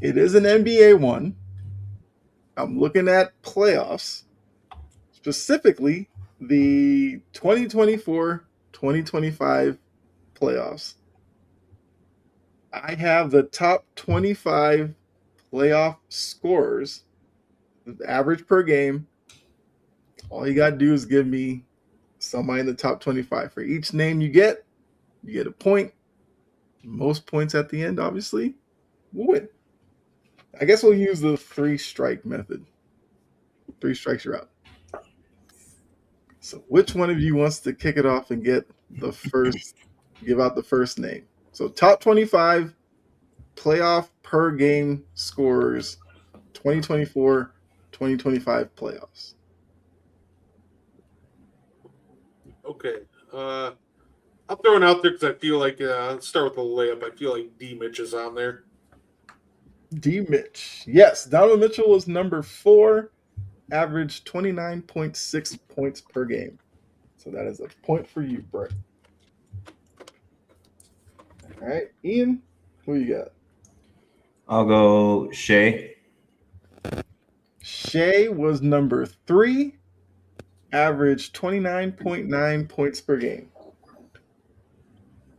It is an NBA one. I'm looking at playoffs, specifically the 2024-2025 playoffs. I have the top 25 playoff scorers, the average per game. All you got to do is give me somebody in the top 25. For each name you get a point. Most points at the end, obviously, will win. I guess we'll use the 3-strike method. 3 strikes, you're out. So which one of you wants to kick it off and give out the first name? So top 25 playoff per game scorers, 2024-2025 playoffs. Okay. I'm throwing out there because I feel like let's start with the layup. I feel like D Mitch is on there. D Mitch. Yes, Donovan Mitchell was number 4, averaged 29.6 points per game. So that is a point for you, Brett. All right, Ian, who you got? I'll go Shea. Shea was number 3, averaged 29.9 points per game. All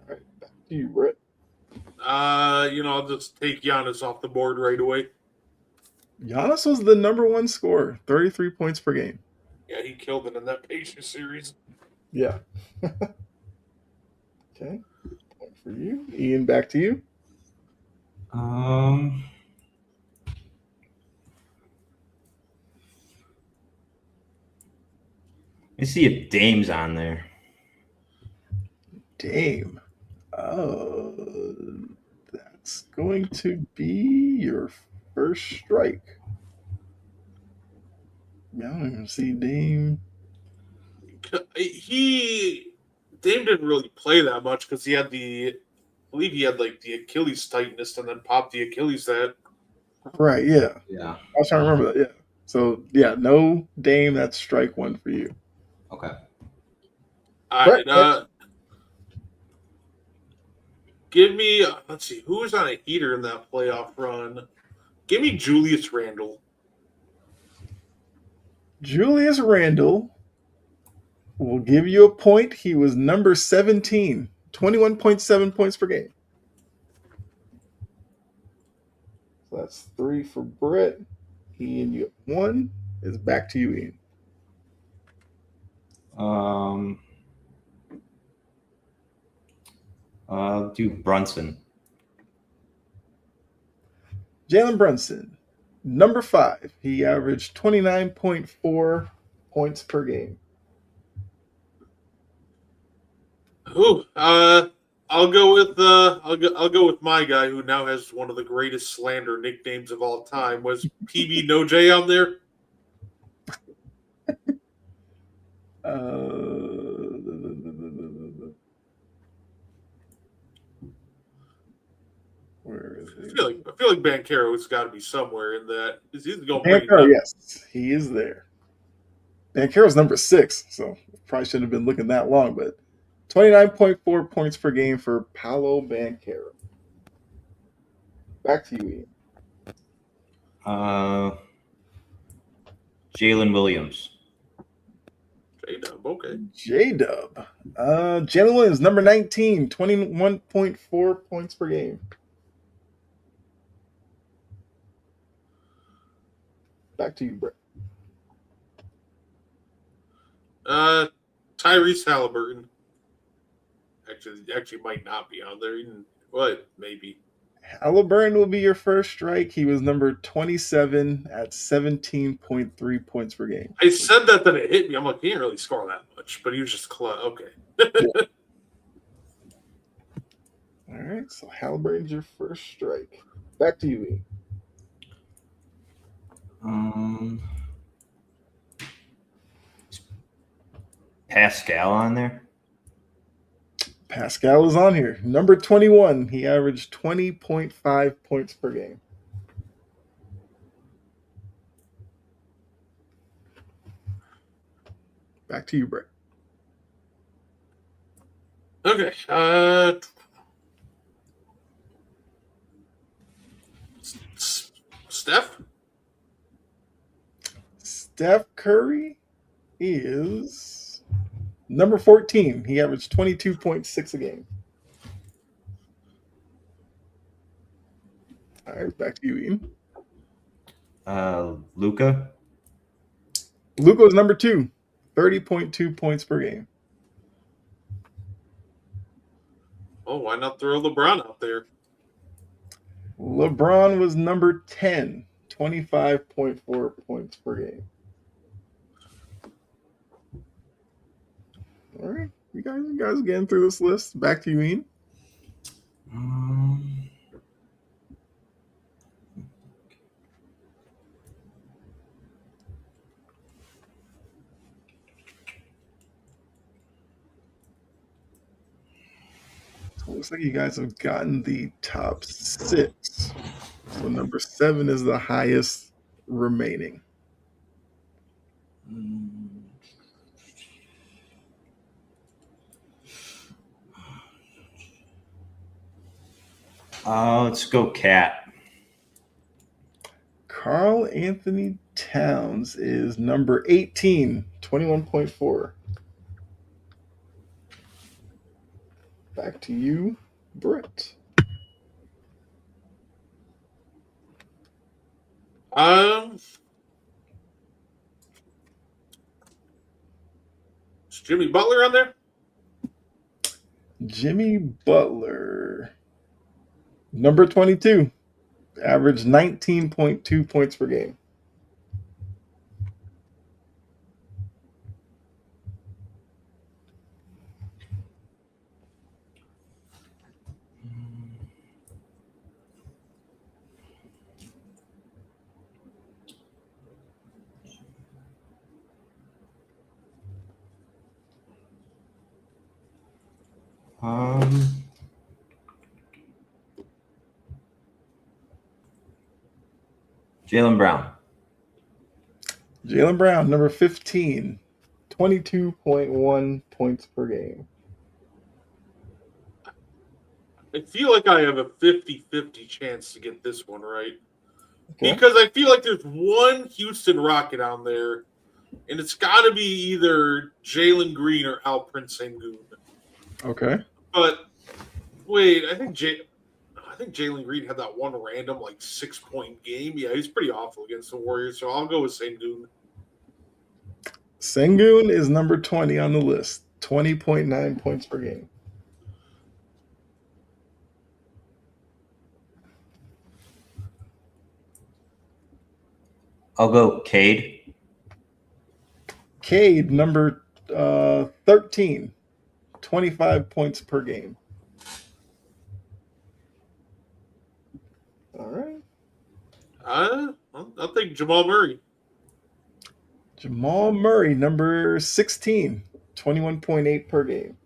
right, back to you, Brett. I'll just take Giannis off the board right away. Giannis was the number 1 scorer, 33 points per game. Yeah, he killed it in that Pacers series. Yeah. Okay, point for you. Ian, back to you. Let's see if Dame's on there. Dame. That's going to be your first strike. I don't even see Dame. Dame didn't really play that much because I believe he had like the Achilles tightness and then popped the Achilles that. Right, yeah. Yeah. I was trying to remember that, yeah. So, yeah, no Dame, that's strike 1 for you. Okay. All right, give me, let's see, who was on a heater in that playoff run? Give me Julius Randle. Julius Randle will give you a point. He was number 17, 21.7 points per game. So that's 3 for Brett. Ian, you have 1. It's back to you, Ian. I'll do Brunson. Jalen Brunson, number 5. He averaged 29.4 points per game. Ooh, I'll go with I'll go with my guy who now has one of the greatest slander nicknames of all time. Was PB No J on there? Where is I he? feel like Banchero's got to be somewhere in that. He's going to bring it Bancaro, up. yes, he is there. Bancaro's number 6, so probably shouldn't have been looking that long, but 29.4 points per game for Paolo Banchero. Back to you, Ian. Jalen Williams. J-Dub, okay. J-Dub. Jalen Williams, number 19, 21.4 points per game. Back to you, Brett. Tyrese Halliburton. Actually might not be on there. What? Maybe. Halliburton will be your first strike. He was number 27 at 17.3 points per game. I said that, then it hit me. I'm like, he didn't really score that much, but he was just close. Okay. All right, so Halliburton's your first strike. Back to you, Ian. Pascal on there. Pascal is on here. Number 21. He averaged 20.5 points per game. Back to you, Brett. Okay. Steph? Steph Curry is number 14. He averaged 22.6 a game. All right, back to you, Ian. Luca. Luka is number 2, 30.2 points per game. Oh, why not throw LeBron out there? LeBron was number 10, 25.4 points per game. All right, you guys are getting through this list. Back to you, Ian. Looks like you guys have gotten the top 6. So number 7 is the highest remaining. Let's go Cat. Karl Anthony Towns is number 18, 21.4. Back to you, Brett. Is Jimmy Butler on there? Jimmy Butler, number 22, averaged 19.2 points per game. Jaylen Brown. Jaylen Brown, number 15, 22.1 points per game. I feel like I have a 50-50 chance to get this one right. Okay. Because I feel like there's one Houston Rocket on there, and it's got to be either Jalen Green or Al Prince Sengun. Okay. But wait, I think Jalen Green had that one random 6-point game. Yeah, he's pretty awful against the Warriors, so I'll go with Sengun. Sengun is number 20 on the list, 20.9 points per game. I'll go Cade. Cade, number 13, 25 points per game. All right. I'll take Jamal Murray. Jamal Murray, number 16, 21.8 per game.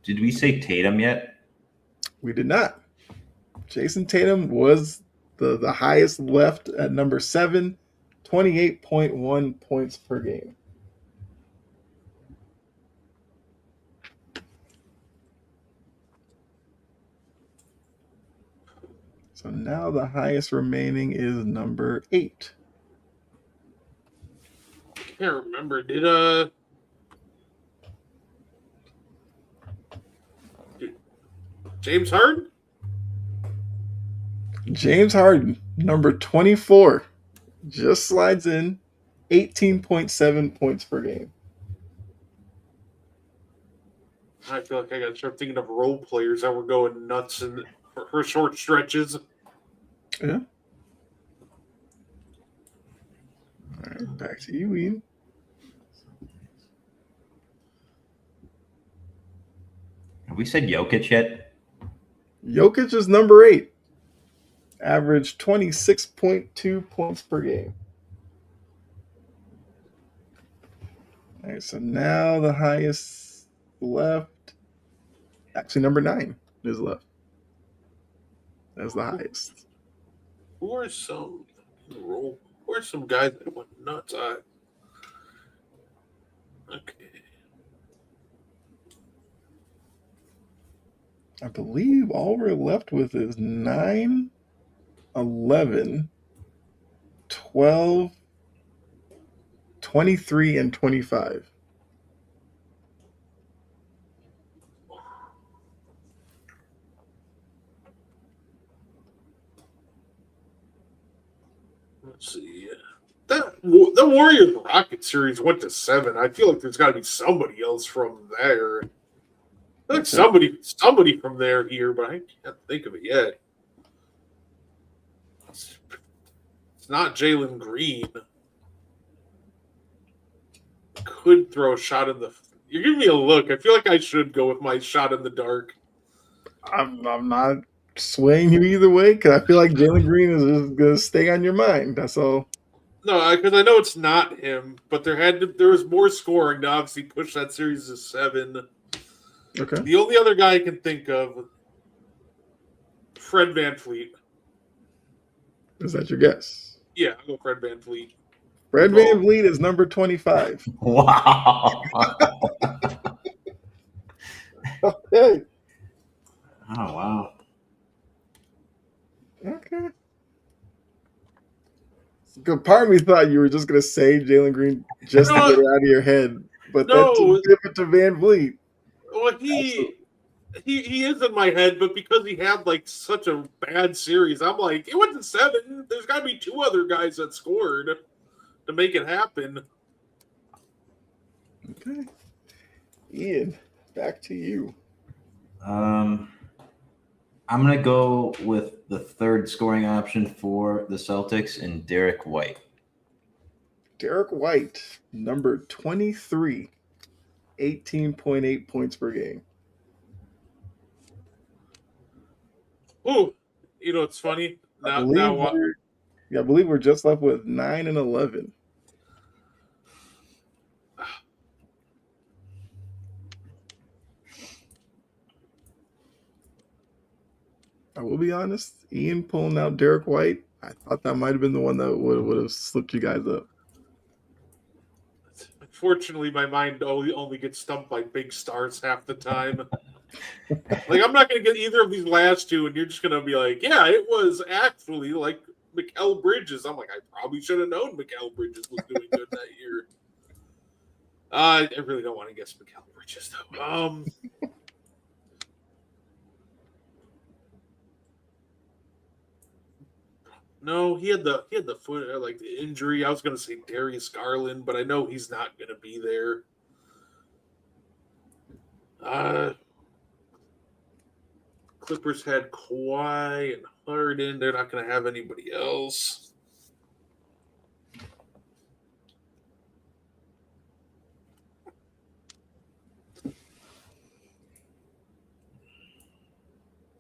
Did we say Tatum yet? We did not. Jason Tatum was the highest left at number 7, 28.1 points per game. So now the highest remaining is number 8. Can't remember. Did James Harden? James Harden, number 24, just slides in 18.7 points per game. I feel like I got to start thinking of role players that were going nuts for short stretches. Yeah. All right, back to you, Ian. Have we said Jokic yet? Jokic is number 8, average 26.2 points per game. All right, so now the highest left, actually number 9 is left. That's the highest. Who are some guys that went nuts? Okay. I believe all we're left with is 9, 11, 12, 23, and 25. Let's see. The Warriors Rocket series went to 7. I feel like there's got to be somebody else from there. I think somebody from there here, but I can't think of it yet. It's not Jalen Green. Could throw a shot in the. You're giving me a look. I feel like I should go with my shot in the dark. I'm not swaying you either way because I feel like Jalen Green is just going to stay on your mind. That's all. No, because I know it's not him, but there was more scoring to obviously push that series to 7. Okay. The only other guy I can think of, Fred VanVleet. Is that your guess? Yeah, I'll go Fred VanVleet. Fred VanVleet is number 25. Wow. Okay. Oh, wow. Okay. Good part of me thought you were just going to say Jalen Green just to get it out of your head, but that's different to VanVleet. Well, he is in my head, but because he had like such a bad series, I'm like, it went to 7. There's got to be 2 other guys that scored to make it happen. Okay. Ian, back to you. I'm going to go with the third scoring option for the Celtics and Derek White. Derek White, number 23, 18.8 points per game. Ooh, you know, it's funny. I believe we're just left with 9 and 11. I will be honest, Ian pulling out Derek White, I thought that might have been the one that would have slipped you guys up. Unfortunately, my mind only gets stumped by big stars half the time. Like, I'm not going to get either of these last 2, and you're just going to be like, yeah, it was actually like Mikal Bridges. I'm like, I probably should have known Mikal Bridges was doing good that year. I really don't want to guess Mikal Bridges, though. No, he had the foot like the injury. I was gonna say Darius Garland, but I know he's not gonna be there. Uh Clippers had Kawhi and Harden. They're not gonna have anybody else.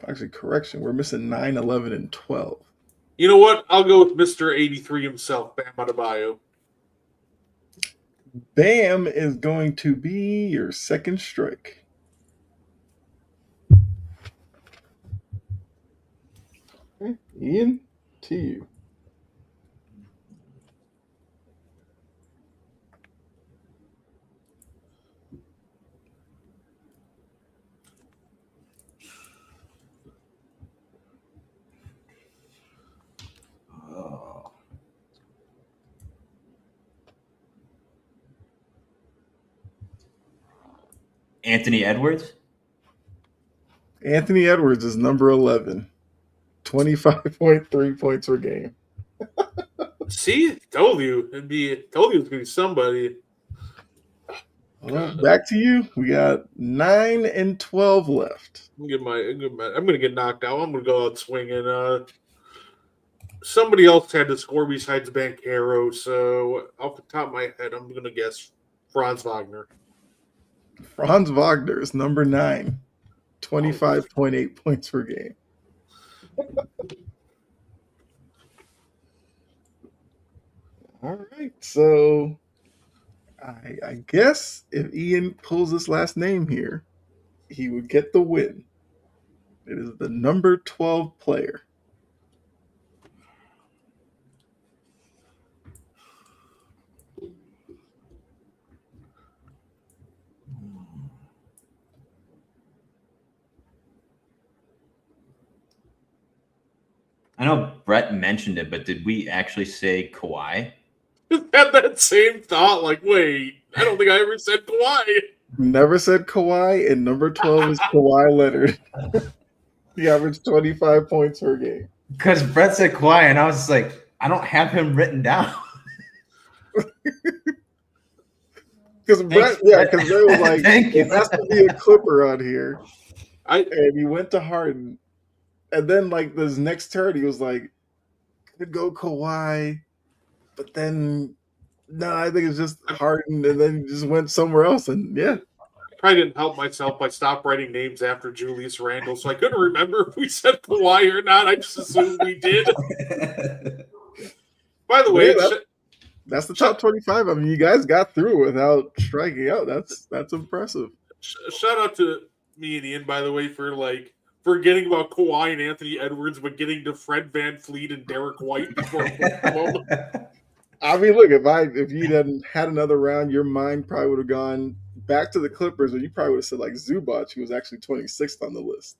Actually, correction. We're missing 9, 11, and 12. You know what? I'll go with Mr. 83 himself, Bam Adebayo. Bam is going to be your second strike. Okay, Ian, to you. Oh. Anthony Edwards. Anthony Edwards is number 11. 25.3 points per game. See, told you it was gonna be somebody. Well, back to you. We got 9 and 12 left. I'm gonna get knocked out. I'm gonna go out swinging. Somebody else had to score besides Banchero, so off the top of my head, I'm gonna guess Franz Wagner. Franz Wagner is number 9. 25.8 points per game. All right, so I guess if Ian pulls this last name here, he would get the win. It is the number 12 player. I know Brett mentioned it, but did we actually say Kawhi? Had that same thought, like, wait, I don't think I ever said Kawhi. Never said Kawhi, and number 12 is Kawhi Leonard. He averaged 25 points per game. Because Brett said Kawhi, and I was like, I don't have him written down. Because Brett was like, Thank you. it has to be a Clipper on here. I And he went to Harden. And then, like, this next turn, he was like, could go Kawhi. But then, no, I think it's just Harden. And then he just went somewhere else. And yeah. probably didn't help myself by stop writing names after Julius Randle, so I couldn't remember if we said Kawhi or not. I just assumed we did. By the way, Yeah, that's the top 25. I mean, you guys got through without striking out. That's impressive. shout out to me and Ian, by the way, for like forgetting about Kawhi and Anthony Edwards, but getting to Fred VanVleet and Derek White before both. I mean, look, if you hadn't had another round, your mind probably would have gone back to the Clippers, or you probably would have said like Zubac, who was actually 26th on the list.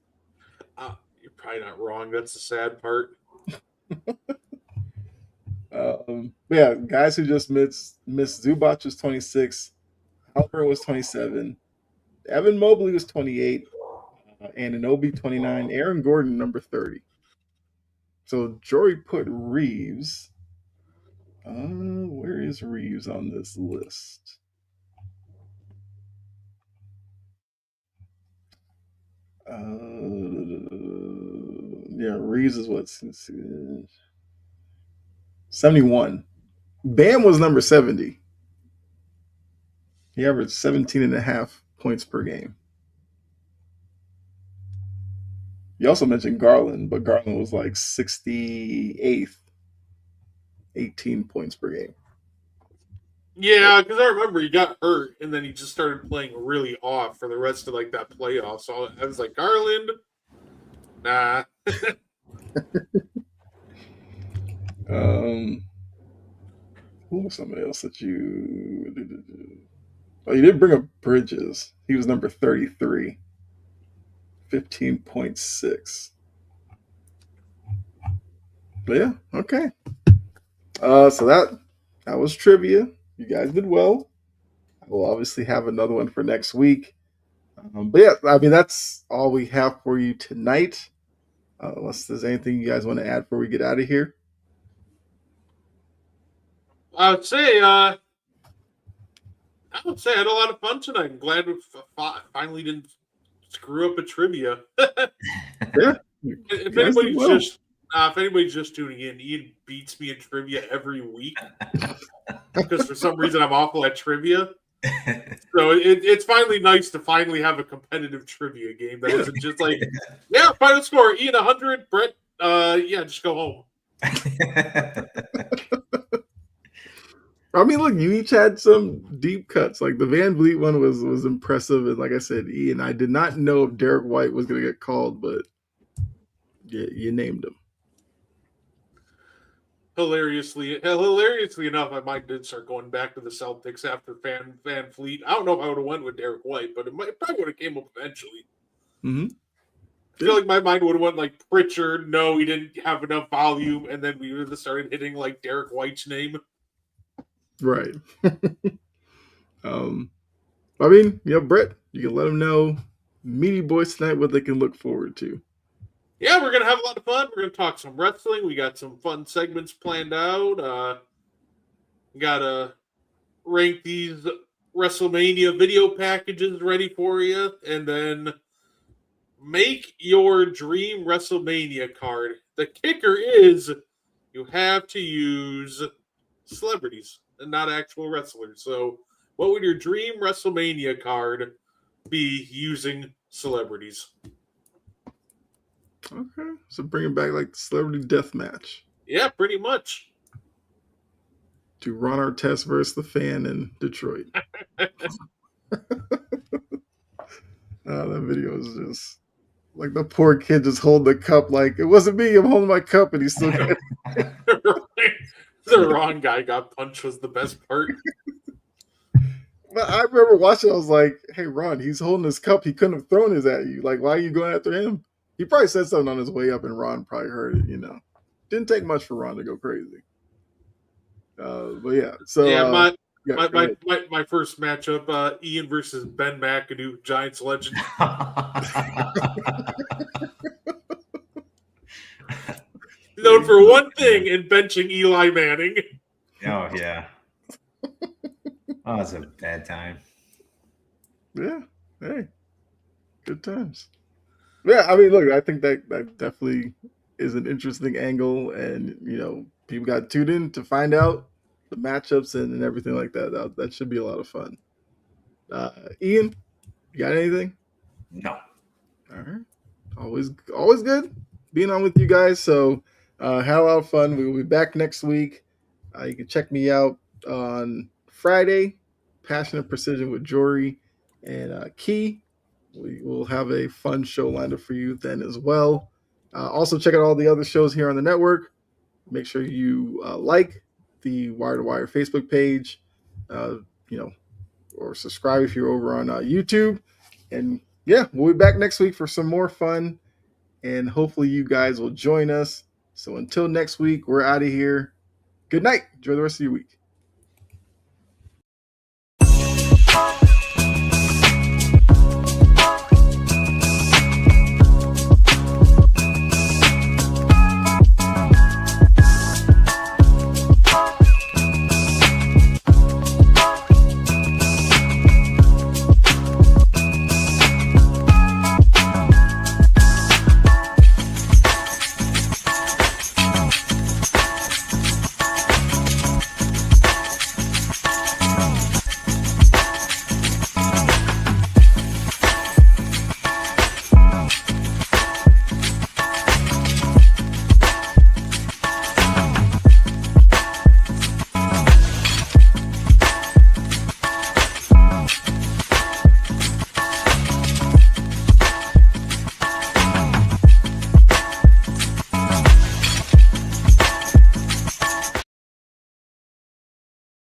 You're probably not wrong. That's the sad part. Yeah, guys who just missed Zubac was 26, Halpern was 27, Evan Mobley was 28, Anunoby 29, Aaron Gordon number 30. So Jory put Reeves. Where is Reeves on this list? Yeah, Reeves is what? 71. Bam was number 70. He averaged 17 and a half points per game. You also mentioned Garland, but Garland was like 68th, 18 points per game. Yeah, because I remember he got hurt and then he just started playing really off for the rest of like that playoff. So I was like, Garland, nah. Who was somebody else that you? Oh, you did bring up Bridges. He was number 33, 15.6. But yeah, okay. So that was trivia. You guys did well. I will obviously have another one for next week. But yeah, I mean, that's all we have for you tonight. Unless there's anything you guys want to add before we get out of here. I would say I had a lot of fun tonight. I'm glad we finally didn't screw up a trivia. Yeah. If Yes, it anybody's will. just tuning in, Ian beats me in trivia every week because for some reason I'm awful at trivia. So it's finally nice to finally have a competitive trivia game that isn't just like, yeah, final score, Ian 100, Brett, yeah, just go home. I mean, look, you each had some deep cuts. Like the Van Vliet one was impressive, and like I said, Ian, I did not know if Derek White was going to get called, but you named him. Hilariously enough, my mind did start going back to the Celtics after Van Fleet. I don't know if I would have went with Derek White, but it probably would have came up eventually. Mm-hmm. I feel like my mind would have went like Pritchard. No, he didn't have enough volume, and then we would have started hitting like Derek White's name. Right. I mean, Brett, you can let them know Meaty Boys tonight what they can look forward to. Yeah, we're gonna have a lot of fun. We're gonna talk some wrestling. We got some fun segments planned out. Gotta rank these WrestleMania video packages ready for you, and then make your dream WrestleMania card. The kicker is you have to use celebrities and not actual wrestlers. So, what would your dream WrestleMania card be using celebrities? Okay, so bringing back like the celebrity death match. Yeah, pretty much. To Ron Artest versus the Fan in Detroit. That video is just like the poor kid just holding the cup like it wasn't me. I'm holding my cup, and he's still. The wrong guy got punched was the best part. But I remember watching. I was like, "Hey, Ron, he's holding his cup. He couldn't have thrown his at you. Like, why are you going after him?" He probably said something on his way up, and Ron probably heard it. Didn't take much for Ron to go crazy. But yeah, so yeah, go ahead. my first matchup, Ian versus Ben McAdoo, Giants legend. Known for one thing in benching Eli Manning. Oh yeah. Oh, it's a bad time. Yeah. Hey, good times. Yeah, I mean, look, I think that definitely is an interesting angle, and people got tuned in to find out the matchups and everything like that. That should be a lot of fun. Ian, you got anything? No. All right. Always good being on with you guys. So had a lot of fun. We will be back next week. You can check me out on Friday, Passionate Precision with Jory and Key. We will have a fun show lined up for you then as well. Also, check out all the other shows here on the network. Make sure you like the Wire to Wire Facebook page, or subscribe if you're over on YouTube. And yeah, we'll be back next week for some more fun. And hopefully you guys will join us. So until next week, we're out of here. Good night. Enjoy the rest of your week.